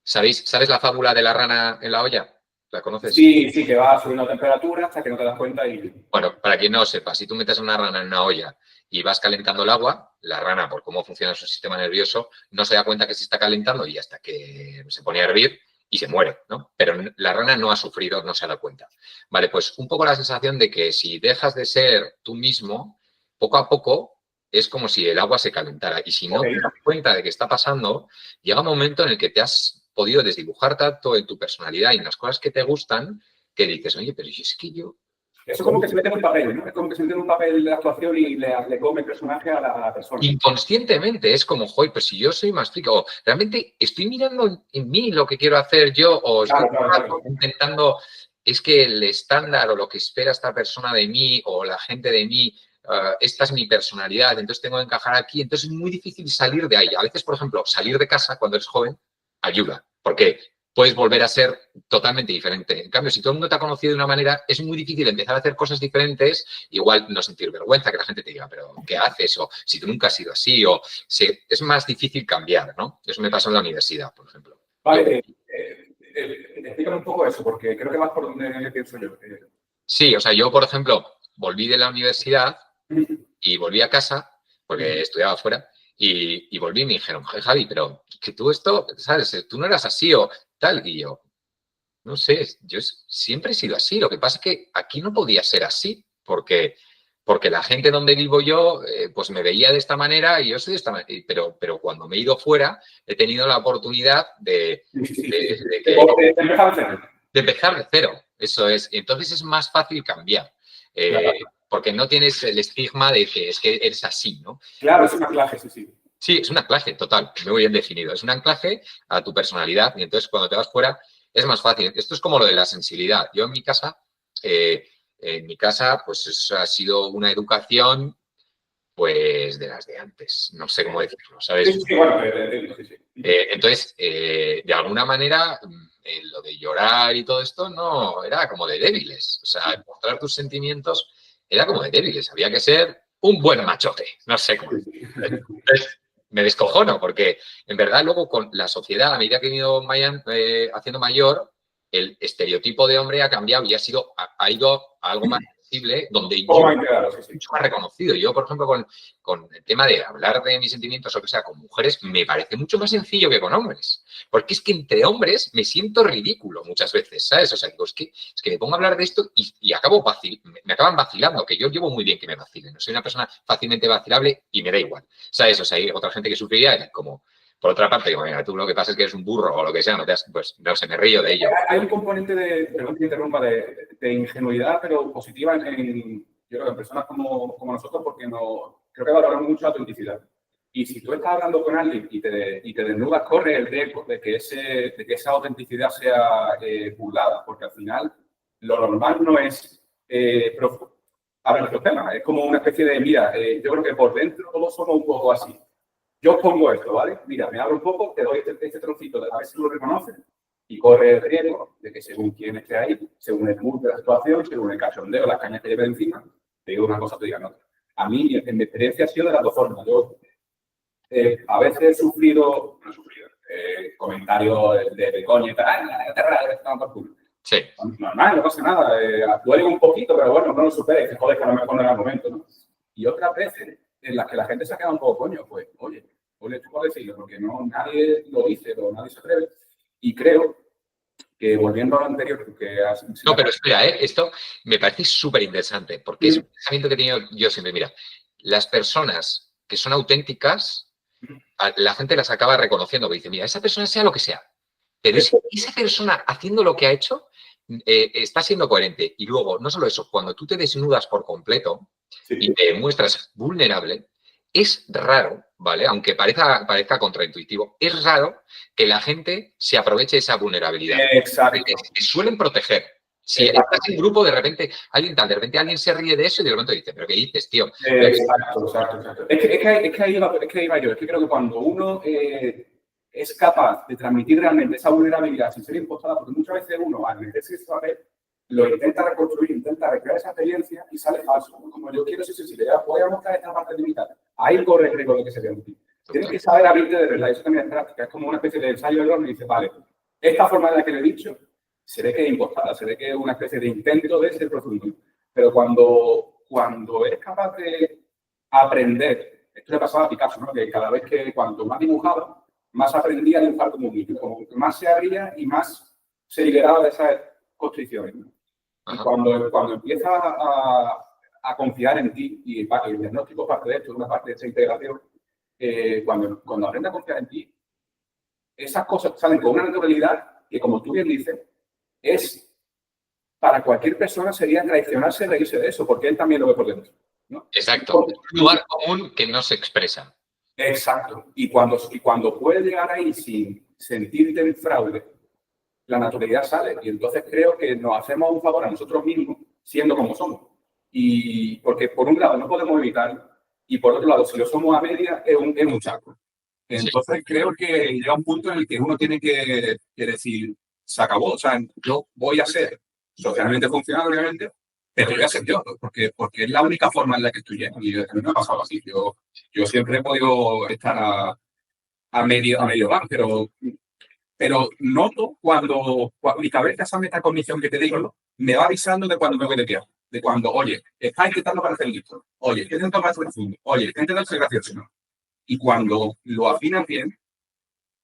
¿sabes la fábula de la rana en la olla? ¿La conoces? Sí, que va subiendo la temperatura hasta que no te das cuenta y... Bueno, para quien no lo sepa, si tú metes a una rana en una olla y vas calentando el agua, la rana, por cómo funciona su sistema nervioso, no se da cuenta que se está calentando y hasta que se pone a hervir y se muere, ¿no? Pero la rana no ha sufrido, no se ha dado cuenta. Vale, pues un poco la sensación de que si dejas de ser tú mismo, poco a poco es como si el agua se calentara. Y si no te das cuenta de que está pasando, llega un momento en el que te has podido desdibujar tanto en tu personalidad y en las cosas que te gustan que dices, oye, pero es que yo... Eso es como que se mete en un papel, ¿no? Es como que se mete en un papel de actuación y le come el personaje a la persona. Inconscientemente es como, joder, pues si yo soy más friki, o realmente estoy mirando en mí lo que quiero hacer yo, o estoy intentando, es que el estándar o lo que espera esta persona de mí o la gente de mí, esta es mi personalidad, entonces tengo que encajar aquí, entonces es muy difícil salir de ahí. A veces, por ejemplo, salir de casa cuando eres joven ayuda, porque puedes volver a ser totalmente diferente. En cambio, si todo el mundo te ha conocido de una manera, es muy difícil empezar a hacer cosas diferentes, igual no sentir vergüenza, que la gente te diga, pero ¿qué haces? O si tú nunca has sido así, o es más difícil cambiar, ¿no? Eso me pasó en la universidad, por ejemplo. Vale, explícame un poco eso, porque creo que vas por donde pienso yo. Sí, o sea, yo, por ejemplo, volví de la universidad y volví a casa, porque estudiaba fuera, y volví y me dijeron, Javi, pero que tú esto, ¿sabes? Tú no eras así o tal, y yo, no sé, yo siempre he sido así. Lo que pasa es que aquí no podía ser así, porque la gente donde vivo yo, pues me veía de esta manera y yo soy de esta manera. Pero cuando me he ido fuera, he tenido la oportunidad de que... de empezar de cero, eso es. Entonces es más fácil cambiar, Claro, porque no tienes el estigma de que es que eres así, ¿no? claro, es una clase, sí, sí. Sí, es un anclaje total, muy bien definido. Es un anclaje a tu personalidad y entonces cuando te vas fuera es más fácil. Esto es como lo de la sensibilidad. Yo en mi casa, pues eso ha sido una educación, pues de las de antes. No sé cómo decirlo, Sí, ¿sabes? sí, sí, bueno, sí, sí. Entonces, de alguna manera, lo de llorar y todo esto no era como de débiles. O sea, mostrar tus sentimientos era como de débiles. Había que ser un buen machote. No sé cómo. Sí, sí. Entonces, me descojono porque, en verdad, luego con la sociedad, a medida que he ido haciendo mayor, el estereotipo de hombre ha cambiado y ha ido a algo más sensible, donde Poco yo más integrado, sí, sí. mucho más reconocido. Yo, por ejemplo, con el tema de hablar de mis sentimientos o que sea con mujeres, me parece mucho más sencillo que con hombres. Porque es que entre hombres me siento ridículo muchas veces, ¿sabes? O sea, digo, es que me pongo a hablar de esto y acabo me acaban vacilando, que yo llevo muy bien que me vacilen. No soy una persona fácilmente vacilable y me da igual, ¿sabes? O sea, hay otra gente que sufriría como... Por otra parte, digo, mira, tú lo que pasa es que eres un burro o lo que sea, pues no sé, me río de ello. Hay un componente perdón que te interrumpa, de ingenuidad, pero positiva yo creo que en personas como nosotros, porque creo que valoramos mucho la autenticidad. Y si tú estás hablando con alguien y te desnudas, corre el riesgo de que esa autenticidad sea burlada, porque al final lo normal no es hablar de estos temas. Es como una especie de, mira, yo creo que por dentro todos somos un poco así. Yo pongo esto, ¿vale? Mira, me abro un poco, te doy este trocito, a ver si lo reconoces, y corre el riesgo de que según quién esté ahí, según el mood de la situación, según el cachondeo, las cañas que lleve encima, te digo una cosa, te digan otra. A mí, en mi experiencia, ha sido de las dos formas. Yo a veces he sufrido, no he sufrido, comentarios de coña y tal, Sí. normal, no pasa nada, duele un poquito, pero bueno, no lo superes, que joder, que a lo mejor no era el momento, ¿no? Y otras veces en las que la gente se ha quedado un poco coño, pues, oye, tú puedes decirlo, porque nadie lo dice, o nadie se atreve. Y creo que, volviendo a lo anterior, que has... No, pero espera, esto me parece súper interesante, porque es un pensamiento que he tenido yo siempre. Mira, las personas que son auténticas, la gente las acaba reconociendo, que dice, mira, esa persona sea lo que sea, pero esa persona haciendo lo que ha hecho está siendo coherente. Y luego, no solo eso, cuando tú te desnudas por completo y te muestras vulnerable, es raro, ¿vale? Aunque parezca contraintuitivo, es raro que la gente se aproveche de esa vulnerabilidad. Exacto. Te suelen proteger. Si estás en grupo, de repente alguien se ríe de eso y de repente dice, ¿pero qué dices, tío? Exacto. Es que ahí va yo. Es que creo que cuando uno es capaz de transmitir realmente esa vulnerabilidad sin ser impostada, porque muchas veces uno, al meterse ese papel, lo intenta reconstruir, intenta recrear esa experiencia y sale falso. Como yo quiero ser sensible, voy a mostrar esta parte de mi cara. Ahí corre el riesgo de que se vea un tipo. Tienes que saber abrirte de verdad. Eso también es práctica. Es como una especie de ensayo-error y dices, vale, esta forma en la que le he dicho, se ve que es impostada, se ve que es una especie de intento de ser profundo. Pero cuando eres capaz de aprender, esto le pasaba a Picasso, ¿no? Que cada vez cuanto más dibujaba, más aprendía a dibujar como un niño, como que más se abría y más se liberaba de esas constricciones, ¿no? Y cuando empiezas a confiar en ti, y el diagnóstico parte de esto, es una parte de esa integración, cuando aprendes a confiar en ti, esas cosas salen con una naturalidad que, como tú bien dices, para cualquier persona sería traicionarse y reírse de eso, porque él también lo ve por dentro, ¿no? Exacto. Un lugar común que no se expresa. Exacto. Y cuando puedes llegar ahí sin sentirte en fraude, la naturalidad sale. Y entonces creo que nos hacemos un favor a nosotros mismos siendo como somos. Y porque por un lado no podemos evitarlo, y por otro lado, si lo somos a media, es un charco. Entonces creo que llega un punto en el que uno tiene que decir, se acabó. O sea, yo voy a ser socialmente funcional, obviamente, pero voy a ser yo, porque es la única forma en la que estoy lleno. Y a mí me ha pasado así. Yo siempre he podido estar a medio bar, pero noto cuando mi cabeza, esa metacognición que te digo, me va avisando de cuando me voy de pie. De cuando, oye, estás intentando parecer listo. Oye, estás intentando parecer profundo. Oye, estás intentando ser gracioso. ¿No? Y cuando lo afinas bien,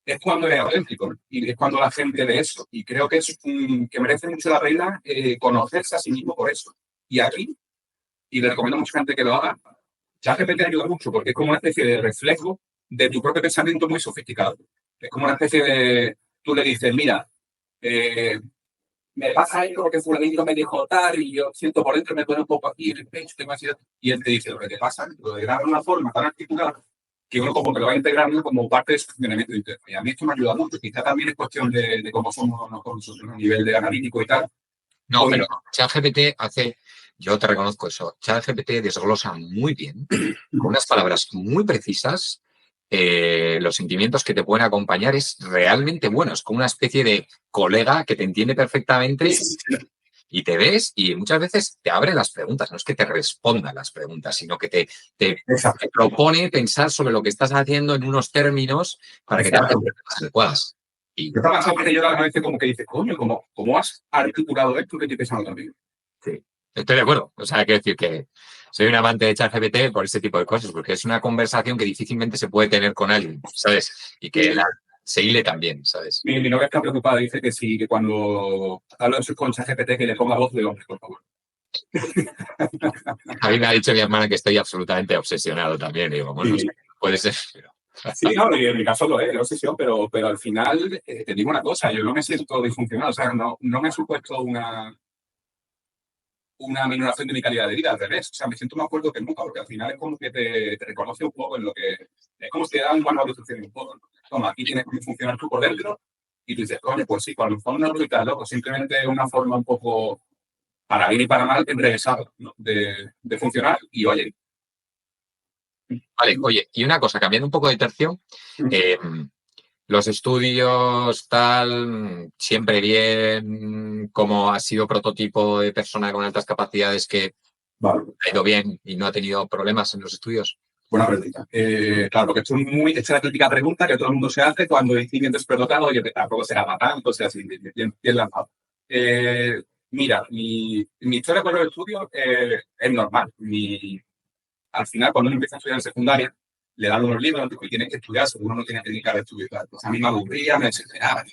es cuando es auténtico. Y es cuando la gente ve eso. Y creo que es que merece mucho la pena conocerse a sí mismo por eso. Y aquí, y le recomiendo a mucha gente que lo haga, ChatGPT ayuda mucho porque es como una especie de reflejo de tu propio pensamiento muy sofisticado. Es como una especie de... Tú le dices, mira, me pasa esto porque fulanito me dijo tal y yo siento por dentro, me duele un poco aquí en el pecho, tengo ansiedad. Y él te dice lo que te pasa, lo de dar una forma tan articulada que uno como que lo va integrando como parte de su funcionamiento interno. Y a mí esto me ayuda mucho. Quizá también es cuestión de cómo somos nosotros a nivel de analítico y tal. No, pero ChatGPT hace, yo te reconozco eso, ChatGPT desglosa muy bien, con unas palabras muy precisas, los sentimientos que te pueden acompañar. Es realmente bueno, es como una especie de colega que te entiende perfectamente y te ves y muchas veces te abre las preguntas, no es que te responda las preguntas, sino que te propone pensar sobre lo que estás haciendo en unos términos para que te hagas preguntas adecuadas. Y ¿qué te ha pasado? Que yo a veces como que dices, coño, ¿cómo has articulado esto que estoy pensando también? sí, estoy de acuerdo. O sea, quiero decir que soy un amante de ChatGPT por este tipo de cosas, porque es una conversación que difícilmente se puede tener con alguien, ¿sabes? Y que se hile también, ¿sabes? Mi novia está preocupada, dice que sí, que cuando hablo con ChatGPT que le ponga voz de hombre, por favor. A mí me ha dicho mi hermana que estoy absolutamente obsesionado también. Digo, bueno, Sí. puede ser. Pero... Sí, no, en mi caso lo es, la obsesión, pero al final te digo una cosa, yo no me siento disfuncional, o sea, no me ha supuesto una minoración de mi calidad de vida, al revés, o sea, me siento más fuerte que nunca, porque al final es como que te reconoce un poco en lo que, es como si te da un manual de instrucciones un poco, ¿no? Toma, aquí tienes que funcionar tú por dentro, y tú dices, coño, pues sí, cuando lo mejor no lo loco, simplemente es una forma un poco, para bien y para mal, enrevesada, ¿no? de funcionar, y oye. Vale, oye, y una cosa, cambiando un poco de tercio, los estudios, tal, siempre bien, como ha sido prototipo de persona con altas capacidades que Vale. ha ido bien y no ha tenido problemas en los estudios. Buena pregunta. Claro, que esto es la típica pregunta que todo el mundo se hace cuando deciden despertar, oye, tampoco será para tanto, o sea, así, bien lanzado. Mira, mi historia con los estudios es normal. Al final, cuando uno empieza a estudiar en secundaria, le dan unos libros y tienes que estudiar, según uno no tiene que dedicar a estudiar. Pues a mí me aburría, me desesperaba.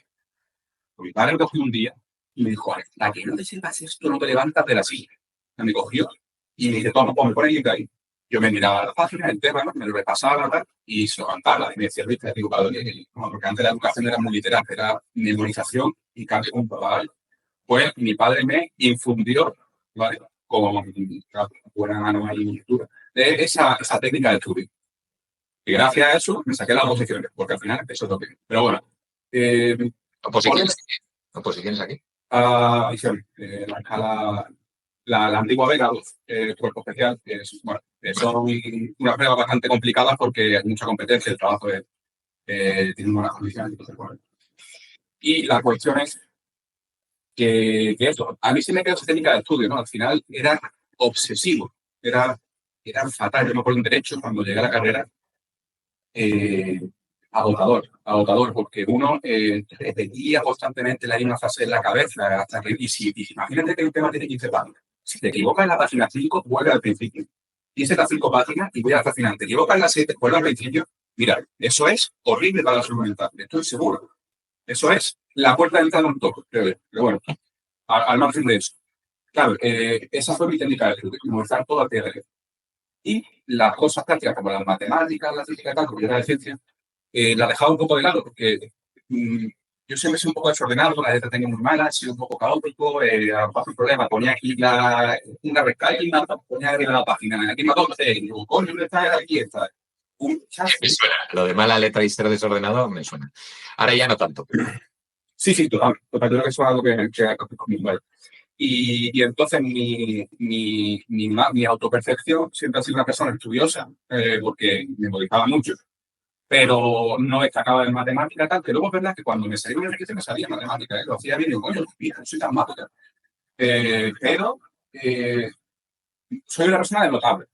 Mi padre me cogió un día y me dijo, la que no te sepas esto, no te levantas de la silla. Me cogió y me dice, toma, me pone el libro ahí. Yo me miraba la página, el tema, me lo repasaba, ¿verdad? Y se levantaba y me decía, viste, digo, porque antes la educación era muy literal, era memorización y cambio un ¿vale? Pues mi padre me infundió, ¿vale? Con buena mano ahí en lectura, de esa técnica de estudio. Y gracias a eso me saqué las oposiciones, porque al final eso es lo que... Pero bueno. ¿Oposiciones aquí? La escala, la antigua Vega 2, cuerpo especial, que es, bueno, son unas pruebas bastante complicadas porque hay mucha competencia, el trabajo tiene buenas condiciones. Entonces, bueno. Y la cuestión es que eso, a mí se me quedó esa técnica de estudio, ¿no? Al final era obsesivo, era fatal. Yo me acuerdo en Derecho, cuando llegué a la carrera, agotador, porque uno repetía constantemente la misma frase en la cabeza hasta que, imagínate que un tema tiene 15 páginas. Si te equivocas en la página 5, vuelve al principio. Tienes las 5 páginas y voy a la final. Te equivocas en la 7, vuelve al principio. Mira, eso es horrible para la salud mental, estoy seguro. Eso es la puerta de entrada un toque, pero bueno, al margen de eso. Claro, esa fue mi técnica de estudio, como estar todo a pie de letra. Y las cosas prácticas, como las matemáticas, la física y tal, como yo era de ciencia, la dejaba un poco de lado, porque yo siempre soy un poco desordenado, la letra tenía muy mala, he sido un poco caótico, bajo el problema, ponía aquí una recta y ponía en la página, aquí me acontece, y digo, coño, ¿dónde está? Aquí está. Me suena, lo de mala letra y ser desordenado me suena. Ahora ya no tanto. Sí, total, creo que eso es algo que conmigo. Y entonces mi autopercepción siempre ha sido una persona estudiosa, porque me motivaba mucho, pero no destacaba en matemática tal, que luego es verdad que cuando me salía una enriquece me salía en matemática, lo hacía bien y digo, coño, mira, no soy tan mágica. Pero soy una persona de notable.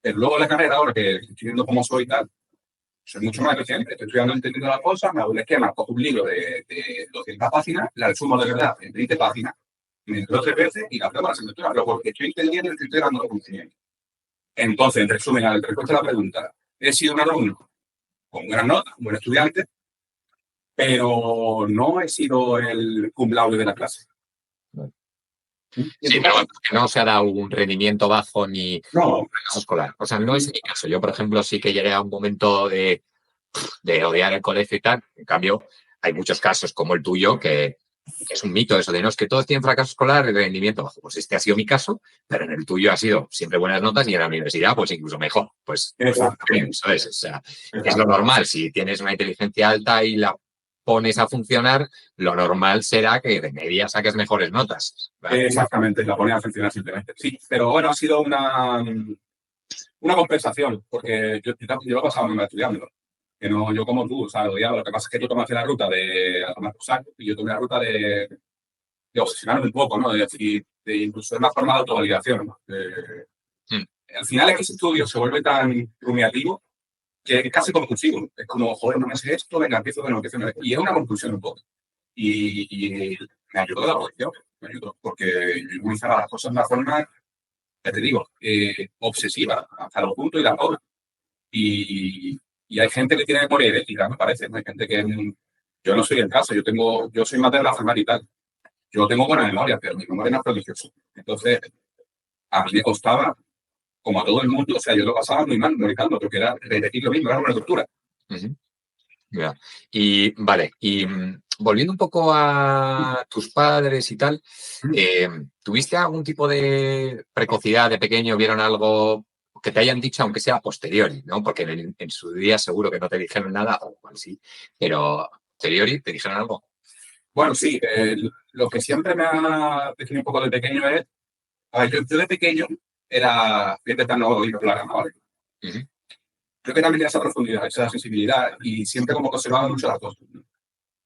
Pero luego en la carrera, ahora que estoy viendo cómo soy y tal, soy mucho más eficiente, estoy estudiando, entendiendo las cosas, me hago un esquema, cojo un libro de 200 páginas, la resumo de verdad en 20 páginas, me entro 3 veces y la pruebo a la asignatura, pero porque estoy entendiendo y estoy integrando los conocimientos. Entonces, en resumen, al respuesta a la pregunta, he sido un alumno con buenas notas, un buen estudiante, pero no he sido el cum laude de la clase. Sí, pero no se ha dado un rendimiento bajo ni no escolar. O sea, no es mi caso. Yo, por ejemplo, sí que llegué a un momento de odiar el colegio y tal. En cambio, hay muchos casos como el tuyo que es un mito eso de no, es que todos tienen fracaso escolar y rendimiento bajo. Pues este ha sido mi caso, pero en el tuyo ha sido siempre buenas notas y en la universidad pues incluso mejor. Pues Exactamente. eso es, o sea, es lo Exactamente. normal. Si tienes una inteligencia alta y la pones a funcionar, lo normal será que de media saques mejores notas. ¿Vale? Exactamente, la ponía a funcionar simplemente. Sí, pero bueno, ha sido una compensación, porque yo lo he pasado muy mal estudiando. Que no, yo como tú, o sea, lo que pasa es que tú tomaste la ruta de tomar por saco y yo tomé la ruta de obsesionarme un poco, ¿no? De decir, de incluso de una forma de autovalidación, ¿no? Al final es que ese estudio se vuelve tan rumiativo que es casi compulsivo. Es como, joder, no me sé esto, venga, empiezo de nuevo, empiezo de nuevo. Y es una conclusión un poco. Y me ayudó la posición, me ayudó, porque yo utilizaba las cosas de una forma, ya te digo, obsesiva, hasta los puntos y la hora. Y hay gente que tiene memoria idéntica, me parece, ¿no? Hay gente que yo no soy el caso, yo soy más de la forma y tal. Yo tengo buena memoria, pero mi memoria no es prodigiosa. Entonces, a mí me costaba, como a todo el mundo, o sea, yo lo pasaba muy mal memorizando, porque era repetir lo mismo, era una tortura. Uh-huh. Yeah. Y vale, y volviendo un poco a tus padres y tal, ¿tuviste algún tipo de precocidad de pequeño? ¿Vieron algo que te hayan dicho, aunque sea a posteriori, ¿no? Porque en su día seguro que no te dijeron nada, o igual sí, pero a posteriori te dijeron algo. Bueno, sí, lo que siempre me ha definido un poco de pequeño es, a ver, yo de pequeño era, voy a intentar no oír hablar, ¿vale? Uh-huh. Creo que también tenía esa profundidad, esa sensibilidad y siempre como que observaba mucho las cosas, ¿no?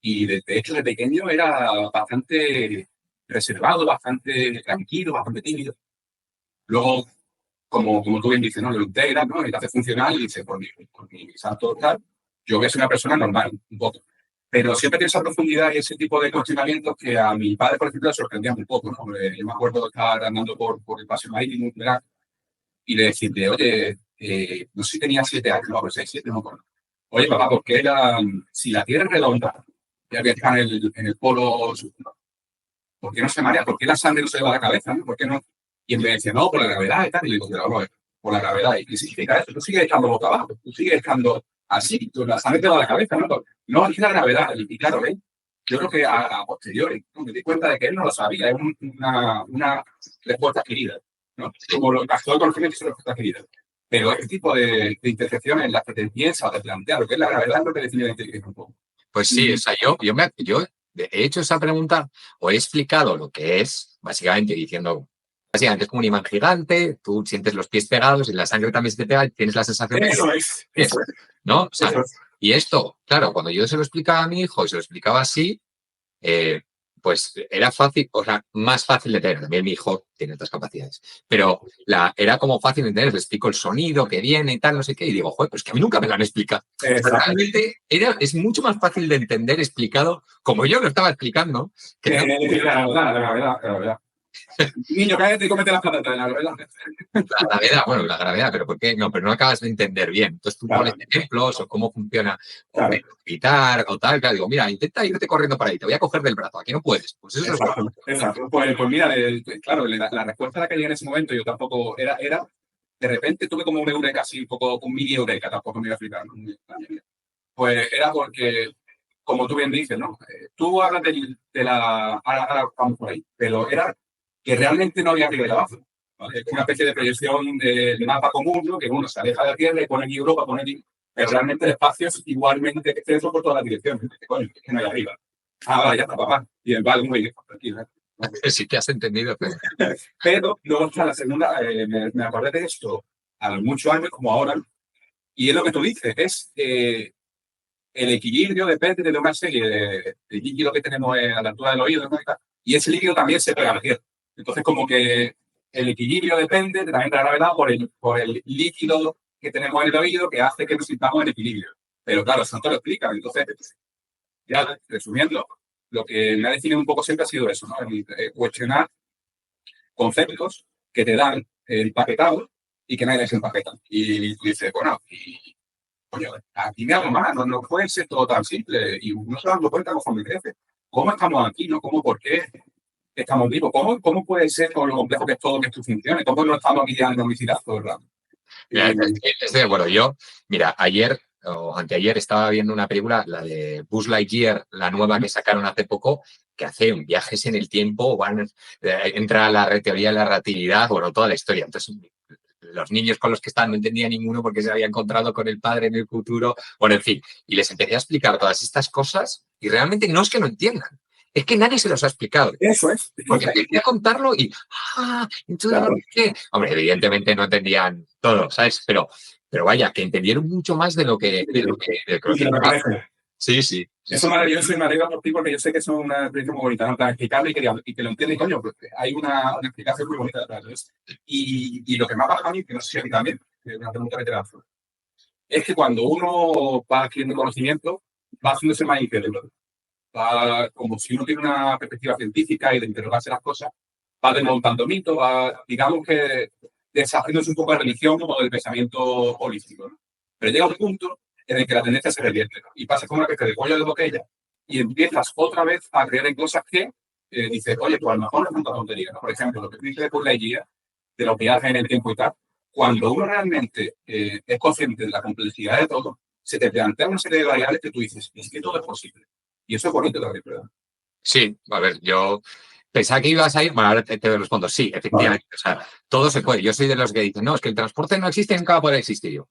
Y de hecho de pequeño era bastante reservado, bastante tranquilo, bastante tímido. Luego, como tú bien dices, ¿no? Lo integras, ¿no? Y te hace funcionar y dices, por mi salto tal, yo voy a ser una persona normal, un poco. Pero siempre tiene esa profundidad y ese tipo de cuestionamientos que a mi padre, por ejemplo, le sorprendían un poco, ¿no? Yo me acuerdo de estar andando por el paseo marítimo y de decirle, oye, no sé si tenía 7 años, no, 6, 7, no me acuerdo. Oye, papá, ¿por qué si la Tierra es redonda, ya que está en el polo sur, ¿no? ¿Por qué no se marea? ¿Por qué la sangre no se va a la cabeza? ¿No? ¿Por qué no? Y él me decía, no, por la gravedad y tal. Y le digo, pero vamos a ver, por la gravedad. ¿Y qué significa eso? Tú sigues estando boca abajo, tú sigues estando así, la sangre te va a la cabeza, ¿no? No, es la gravedad. Y claro, ¿ves? Yo creo que a posteriori, ¿no? Me di cuenta de que él no lo sabía, es una respuesta adquirida, ¿no? Como lo pasó el conocimiento es una respuesta adquirida. Pero este tipo de intersecciones en las que te piensas o te planteas lo que es la gravedad es lo que define la inteligencia un poco. Pues sí, o sea, yo he hecho esa pregunta o he explicado lo que es, básicamente diciendo, básicamente es como un imán gigante, tú sientes los pies pegados y la sangre también se te pega y tienes la sensación de Eso es, ¿no? O sea, eso es. y esto, claro, cuando yo se lo explicaba a mi hijo y se lo explicaba así, pues era fácil, o sea, más fácil de tener. También mi hijo tiene otras capacidades, pero era como fácil de tener. Le explico el sonido que viene y tal, no sé qué, y digo, joder, pues que a mí nunca me lo han explicado. Realmente es mucho más fácil de entender explicado como yo lo estaba explicando. Que no. La verdad. Niño, cállate y cómete las patatas, la verdad. La gravedad, bueno, la gravedad, pero ¿por qué? No, pero no acabas de entender bien. Entonces tú pones ejemplos o cómo funciona o evitar o tal. Claro, digo, mira, intenta irte corriendo para ahí, te voy a coger del brazo, aquí no puedes. Pues eso es lo que... Exacto. Pues mira, claro, la respuesta a la que llegué en ese momento yo tampoco era de repente tuve como un eureka así, un poco un mini eureka, tampoco me iba a explicar, ¿no? Pues era porque, como tú bien dices, ¿no? Tú hablas ahora vamos por ahí, pero era que realmente no había arriba y abajo. ¿Vale? Es una especie de proyección de mapa común, ¿no? Que uno se aleja de la Tierra y pone aquí Europa, pone aquí, pero realmente el espacio es igualmente extenso por todas las direcciones. Coño, es que no hay arriba. Ah, vale, ya está, papá. Y el vale, muy bien, tranquilo. Sí que has entendido. Pero luego está la segunda, me acordé de esto a los muchos años, como ahora, y es lo que tú dices, es el equilibrio depende de una serie de líquidos que tenemos a la altura del oído, ¿no? Y ese líquido también se pega a la Tierra. Entonces, como que el equilibrio depende también de la gravedad por el líquido que tenemos en el oído que hace que nos sintamos en equilibrio. Pero claro, eso no te lo explica. Entonces, ya resumiendo, lo que me ha definido un poco siempre ha sido eso, ¿no? Cuestionar conceptos que te dan empaquetados y que nadie les empaqueta. Y tú dices, bueno, coño, aquí me hago más, no puede ser todo tan simple. Y uno se da cuenta conforme crece. ¿Cómo estamos aquí? ¿No? ¿Cómo? ¿Por qué estamos vivos? ¿Cómo puede ser con lo complejo que es todo que esto funcione? ¿Cómo no estamos aquí ya en homicidios todo el rato? Bueno, yo, mira, ayer o anteayer estaba viendo una película, la de Buzz Lightyear, la nueva que sacaron hace poco, que hacen viajes en el tiempo, entra la teoría de la relatividad, bueno, toda la historia. Entonces, los niños con los que estaban no entendía ninguno porque se había encontrado con el padre en el futuro, bueno, en fin. Y les empecé a explicar todas estas cosas y realmente no es que no entiendan, es que nadie se los ha explicado. Eso es. Porque empecé a contarlo y, entonces, claro. ¿Qué? Hombre, evidentemente no entendían todo, ¿sabes? Pero vaya, que entendieron mucho más de lo que... Sí, sí. Eso es maravilloso y me alegra por ti porque yo sé que eso es una experiencia muy bonita, ¿no? Para explicarlo y que lo entiendes, coño, porque hay una explicación muy bonita detrás. Y lo que me ha pasado a mí, que no sé si a ti también, que es una pregunta que te lanzo, es que cuando uno va adquiriendo conocimiento, va haciéndose más incrédulo. Va, como si uno tiene una perspectiva científica y de interrogarse las cosas, va desmontando mitos, va, digamos que deshaciéndose un poco de religión o del pensamiento holístico, ¿no? Pero llega un punto en el que la tendencia se revierte, ¿no? Y pasa como una especie de cuello de botella y empiezas otra vez a creer en cosas que dices, oye, pues a lo mejor no es tanta tontería, ¿no? Por ejemplo, lo que dice por la guía de los viajes en el tiempo y tal, cuando uno realmente es consciente de la complejidad de todo, se te plantea una serie de variables que tú dices, es que todo es posible. Y eso es bonito también, ¿verdad? Sí, a ver, yo pensaba que ibas a ir, bueno, ahora te respondo, sí, efectivamente, vale. O sea, todo se puede. Yo soy de los que dicen, no, es que el transporte no existe, nunca va a poder existir yo.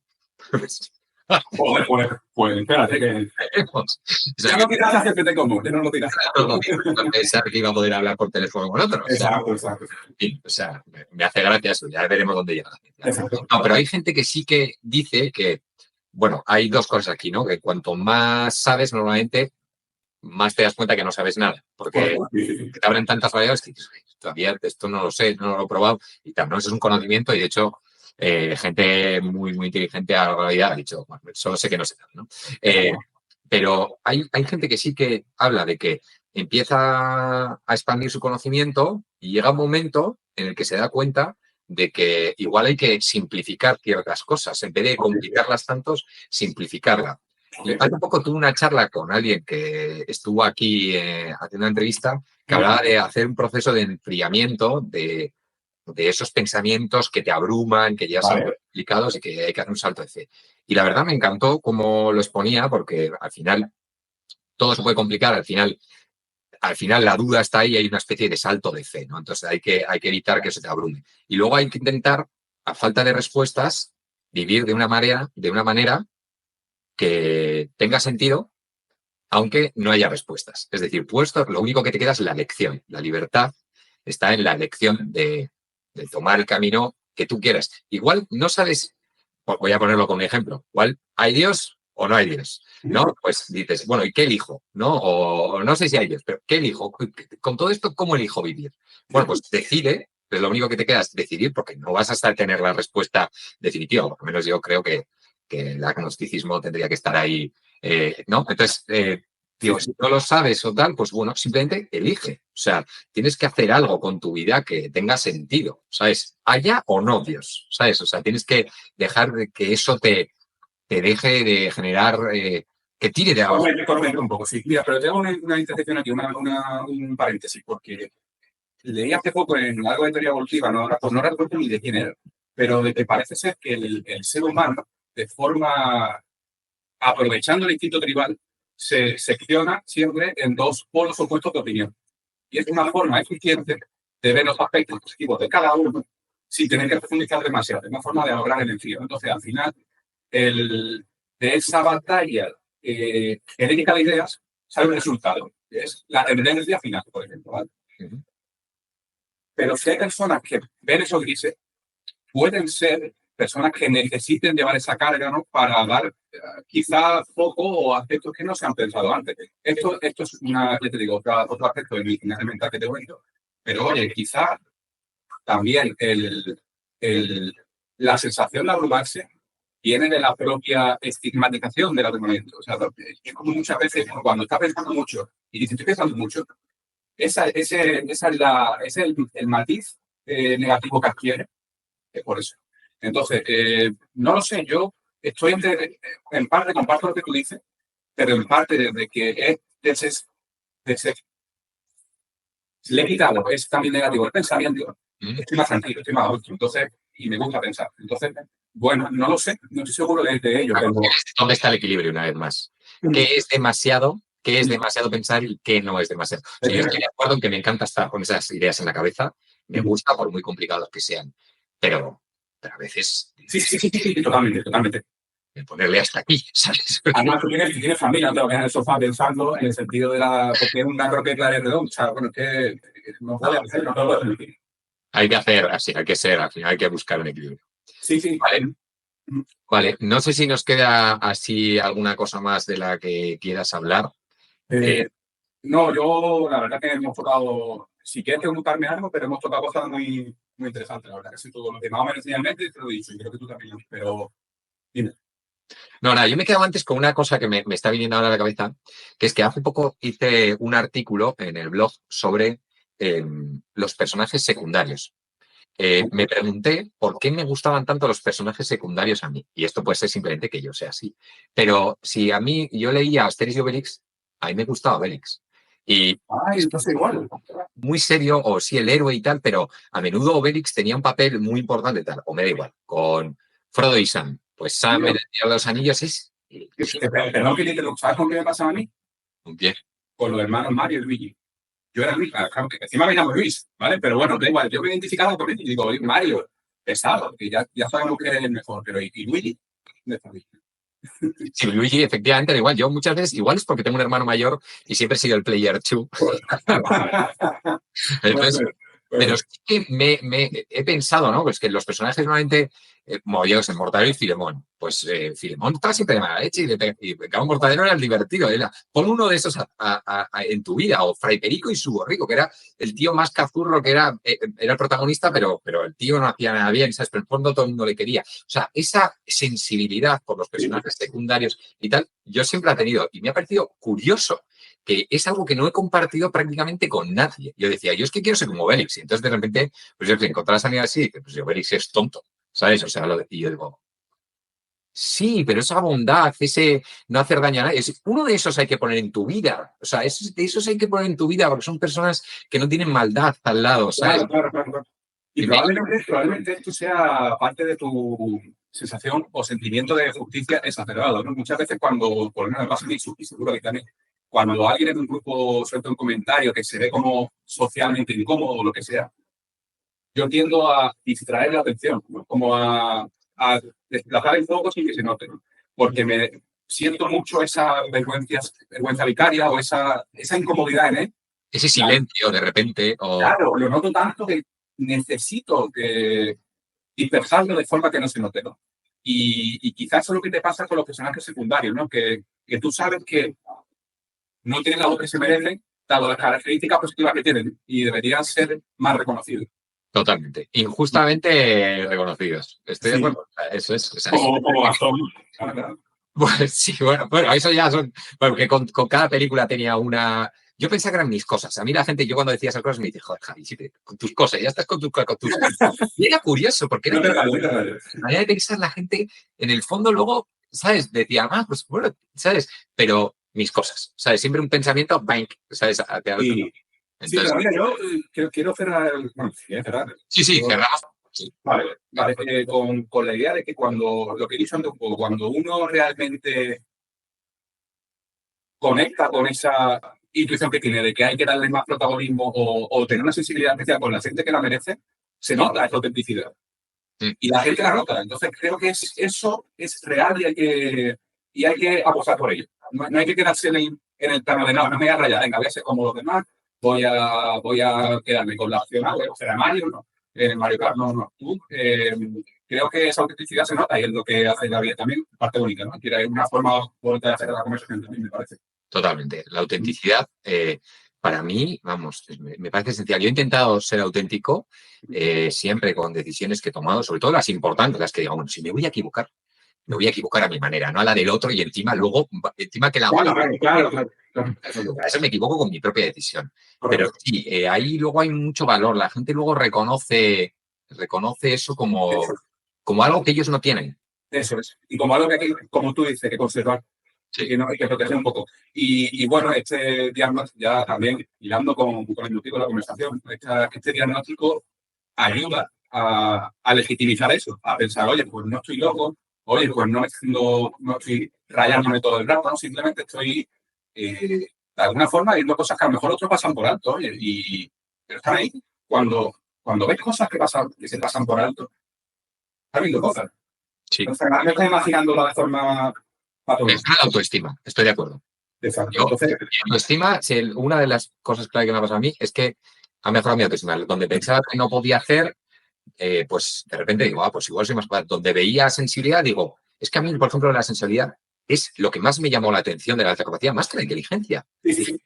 Joder, pues espérate que... Ya no tiras a GPT común, ya no lo tiras. No pensar que iba a poder hablar por teléfono con otro. Exacto. O sea, me hace gracia eso, ya veremos dónde llega. No, pero hay gente que sí que dice que, bueno, hay dos cosas aquí, ¿no? Que cuanto más sabes, normalmente, más te das cuenta que no sabes nada. Porque te abren tantas variables que todavía esto no lo sé, no lo he probado y tal, ¿no? Eso es un conocimiento y, de hecho, gente muy, muy inteligente a la realidad ha dicho, bueno, solo sé que no sé nada, ¿no? Pero hay gente que sí que habla de que empieza a expandir su conocimiento y llega un momento en el que se da cuenta de que igual hay que simplificar ciertas cosas. En vez de complicarlas tanto, simplificarla. Y hace poco tuve una charla con alguien que estuvo aquí haciendo una entrevista que hablaba de hacer un proceso de enfriamiento de esos pensamientos que te abruman, que ya son complicados y que hay que hacer un salto de fe. Y la verdad me encantó cómo lo exponía, porque al final todo se puede complicar, al final la duda está ahí y hay una especie de salto de fe, ¿no? Entonces hay que evitar que eso te abrume. Y luego hay que intentar, a falta de respuestas, vivir de una manera que tenga sentido, aunque no haya respuestas. Es decir, lo único que te queda es la elección. La libertad está en la elección de tomar el camino que tú quieras. Igual no sabes, voy a ponerlo con un ejemplo, igual hay Dios o no hay Dios, ¿no? Pues dices, bueno, ¿y qué elijo? ¿No? O no sé si hay Dios, pero ¿qué elijo? Con todo esto, ¿cómo elijo vivir? Bueno, pues decide, pues lo único que te queda es decidir, porque no vas a tener la respuesta definitiva, por lo menos yo creo que el agnosticismo tendría que estar ahí, ¿no? Entonces, digo, si no lo sabes o tal, pues bueno, simplemente elige. O sea, tienes que hacer algo con tu vida que tenga sentido, ¿sabes? Haya o no Dios, ¿sabes? O sea, tienes que dejar de que eso te deje de generar, que tire de abajo. Correcto un poco, sí. Mira, pero tengo una intersección aquí, un paréntesis, porque leí hace poco en algo de teoría evolutiva, pues no recuerdo ni de quién era, pero de que parece ser que el ser humano, de forma, aprovechando el instinto tribal, se secciona siempre en dos polos opuestos de opinión. Y es una forma eficiente de ver los aspectos positivos de cada uno sin tener que profundizar demasiado. Es una forma de ahorrar energía. Entonces, al final, de esa batalla genérica de ideas sale un resultado. Es la tendencia final, por ejemplo. ¿Vale? Pero si hay personas que ven esos grises, pueden ser personas que necesiten llevar esa carga, ¿no? Para dar quizá foco o aspectos que no se han pensado antes. Esto es ya te digo, otro aspecto de mi gimnasia mental que te cuento. Pero oye, quizá también la sensación de abrumarse viene de la propia estigmatización del argumento. O sea, es como muchas veces cuando estás pensando mucho y dices, estoy pensando mucho, ese es el matiz negativo que adquiere. Es por eso. Entonces, no lo sé, yo estoy en parte, comparto lo que tú dices, pero en parte desde que le he quitado, es también negativo el pensamiento, estoy más tranquilo, estoy más adulto, entonces, y me gusta pensar. Entonces, bueno, no lo sé, no estoy seguro de ello. Pero... ¿Dónde está el equilibrio una vez más? ¿Qué es demasiado? qué es demasiado pensar y qué no es demasiado. O sea, yo estoy de acuerdo en que me encanta estar con esas ideas en la cabeza, me gusta por muy complicados que sean, pero a veces Sí, totalmente. ponerle hasta aquí, ¿sabes? Además, tú tienes familia, te lo quedas en el sofá pensando en el sentido de porque es una croqueta de redonda. O sea, bueno, es que no puede hacer, no puedo hacer. Hay que hacer así, hay que ser, al final hay que buscar un equilibrio. Sí. Vale. Vale, no sé si nos queda así alguna cosa más de la que quieras hablar. No, yo la verdad que hemos tocado, si quieres preguntarme algo, pero hemos tocado cosas muy, muy interesantes. La verdad que sí, todo lo que más o menos tenía en mente te lo he dicho y creo que tú también. Pero dime. No, nada, yo me quedo antes con una cosa que me está viniendo ahora a la cabeza, que es que hace poco hice un artículo en el blog sobre los personajes secundarios. Me pregunté por qué me gustaban tanto los personajes secundarios a mí. Y esto puede ser simplemente que yo sea así. Pero si a mí, yo leía Asterix y Obelix, a mí me gustaba Obelix. Y Ay, entonces igual. muy serio, o sí, el héroe y tal, pero a menudo Obelix tenía un papel muy importante, tal, o me da igual, con Frodo y Sam. Pues Sam en el Señor de los Anillos es Perdón que te interrumpa. ¿Sabes con qué me pasaba a mí? un pie. Con los hermanos Mario y Luigi. Yo era Luis, claro, que encima me llamo Luis, ¿vale? Pero bueno, da igual, yo me identificaba con él y digo, Mario, pesado, que ya sabemos que es el mejor, pero ¿y Luigi? ¿Dónde está Luigi? Sí, Luigi, efectivamente, da igual. Yo muchas veces, igual es porque tengo un hermano mayor y siempre he sido el player 2. Entonces, pero sí que me he pensado, ¿no? Pues que los personajes normalmente, como yo, en Mortadelo y Filemón, pues Filemón estaba siempre de mala leche y Cabo Mortadelo era el divertido. Pon uno de esos en tu vida, o Fray Perico y su borrico, que era el tío más cazurro, que era el protagonista, pero el tío no hacía nada bien, ¿sabes? Pero en el fondo todo el mundo le quería. O sea, esa sensibilidad por los personajes secundarios y tal, yo siempre la he tenido y me ha parecido curioso que es algo que no he compartido prácticamente con nadie. Yo decía, yo es que quiero ser como Obelix. Y entonces de repente, pues yo encontré la sanidad así, que pues Obelix es tonto, ¿sabes? O sea, y yo digo, sí, pero esa bondad, ese no hacer daño a nadie, uno de esos hay que poner en tu vida. O sea, de esos hay que poner en tu vida porque son personas que no tienen maldad al lado, ¿sabes? Claro. Y probablemente esto sea parte de tu sensación o sentimiento de justicia exacerbado, ¿no? Muchas veces cuando, por lo menos me pasa a mí, y seguro que también, cuando alguien en un grupo suelta un comentario que se ve como socialmente incómodo o lo que sea, yo tiendo a distraer la atención, ¿no? Como a desplazar el foco sin que se note, ¿no? Porque me siento mucho esa vergüenza vicaria o esa incomodidad en él. Ese silencio de repente. Claro, lo noto tanto que necesito dispersarlo de forma que no se note, ¿no? Y quizás eso es lo que te pasa con los personajes secundarios, ¿no? Que tú sabes que no tienen la voz que se merecen, dado las características positivas que tienen, y deberían ser más reconocidos. Totalmente. Injustamente reconocidos. Estoy de Sí. acuerdo. Eso es. O sea, Como Gastón. Claro. pues sí, bueno, eso ya son. Bueno, que con cada película tenía una. Yo pensaba que eran mis cosas. A mí la gente, yo cuando decía esas cosas me dice, joder, Javi, sí, con tus cosas, ya estás con tus cosas. Y era curioso, porque era la manera de pensar la gente, en el fondo luego, ¿sabes? Decía, pues bueno, ¿sabes? Pero mis cosas, ¿sabes? Siempre un pensamiento, bank, ¿sabes? Sí, Entonces, pero mira, yo quiero cerrar. Bueno, si quieres cerrar. sí, cerramos. Sí. Vale. Con la idea de que lo que he dicho antes un poco, cuando uno realmente conecta con esa intuición que tiene de que hay que darle más protagonismo o tener una sensibilidad especial con la gente que la merece, se nota esa autenticidad. Y la gente la nota. Entonces creo que eso es real y hay que apostar por ello. No hay que quedarse en el plano de no me voy a rayar, venga, voy a ser como los demás, voy a quedarme con la opción A, o sea, Mario, no. Mario Kart, no. Creo que esa autenticidad se nota y es lo que hace la vida también parte bonita, ¿no? Que es una forma bonita de hacer la conversación también, me parece. Totalmente. La autenticidad, para mí, vamos, me parece esencial. Yo he intentado ser auténtico siempre con decisiones que he tomado, sobre todo las importantes, las que digo, bueno, si me voy a equivocar, me voy a equivocar a mi manera, no a la del otro y encima que la hago. Claro. A eso me equivoco con mi propia decisión. Pero sí, ahí luego hay mucho valor. La gente luego reconoce eso como algo que ellos no tienen. Eso es. Y como algo que aquí, como tú dices, que conservar. Sí. Y que proteger un poco. Y bueno, este diagnóstico, ya también hilando con el motivo de la conversación, este diagnóstico ayuda a legitimizar eso, a pensar, oye, pues no estoy loco, oye, pues no estoy rayándome todo el rato, ¿no? Simplemente estoy de alguna forma viendo cosas que a lo mejor otros pasan por alto, oye, pero están ahí. Cuando ves cosas que se pasan por alto, estás viendo cosas. Sí. Entonces, me estás imaginando de forma Es la autoestima, estoy de acuerdo. Exacto. Yo, Entonces, mi autoestima, una de las cosas clave que me ha pasado a mí es que ha mejorado mi autoestima. Donde pensaba que no podía hacer, pues de repente digo, pues igual soy más capaz. Donde veía sensibilidad, digo, es que a mí, por ejemplo, la sensibilidad es lo que más me llamó la atención de la alta capacidad, más que la inteligencia. sí.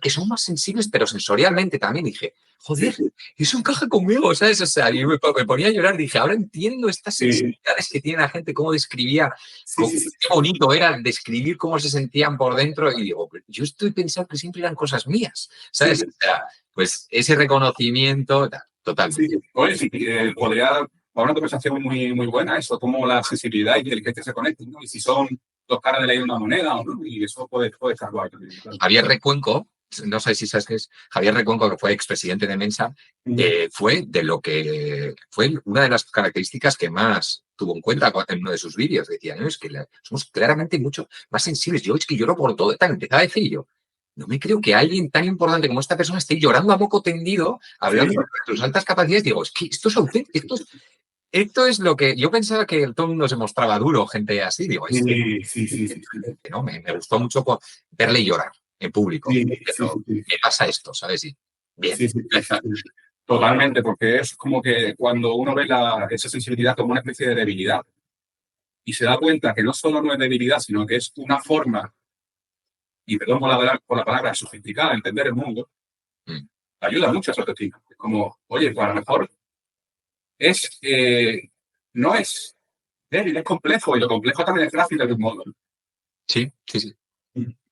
Que son más sensibles, pero sensorialmente también. Dije, joder, eso encaja conmigo, ¿sabes? O sea, y me ponía a llorar. Dije, ahora entiendo estas sensibilidades que tiene la gente, cómo describía, qué bonito era describir cómo se sentían por dentro. Y digo, yo estoy pensando que siempre eran cosas mías, ¿sabes? O sea, pues ese reconocimiento, totalmente. Sí. Oye, sí, podría dar una conversación muy, muy buena eso, cómo la sensibilidad y inteligencia se conectan, ¿no? Y si son dos caras de una moneda o no, y eso puede estar guay. Javier Recuenco, no sé si sabes qué es, Javier Recuenco, que fue expresidente de Mensa, fue una de las características que más tuvo en cuenta en uno de sus vídeos. Decía, no, es que somos claramente mucho más sensibles. Yo es que lloro por todo. Empezaba a decir yo, no me creo que alguien tan importante como esta persona esté llorando a moco tendido, hablando de sus altas capacidades. Digo, es que esto es auténtico, esto es lo que yo pensaba, que todo el mundo se mostraba duro, gente así. Digo, sí. ¿no? Me gustó mucho verle llorar en público. ¿Qué pasa esto? ¿Sabes? Bien. Sí. Totalmente, porque es como que cuando uno ve esa sensibilidad como una especie de debilidad y se da cuenta que no solo no es debilidad, sino que es una forma, y perdón por la palabra, sofisticada de entender el mundo, ayuda mucho a su autoestima. Es como, oye, pues a lo mejor no es débil, es complejo, y lo complejo también es gráfico de un modo. Sí.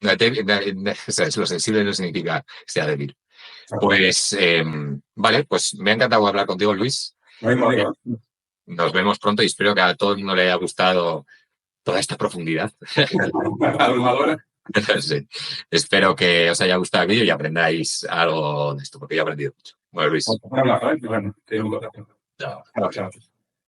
Lo sensible no significa que sea débil. Pues, vale, pues me ha encantado hablar contigo, Luis. Nos vemos pronto y espero que a todo el mundo le haya gustado toda esta profundidad. Sí. Espero que os haya gustado el vídeo y aprendáis algo de esto, porque yo he aprendido mucho. Bueno, Luis. Chao.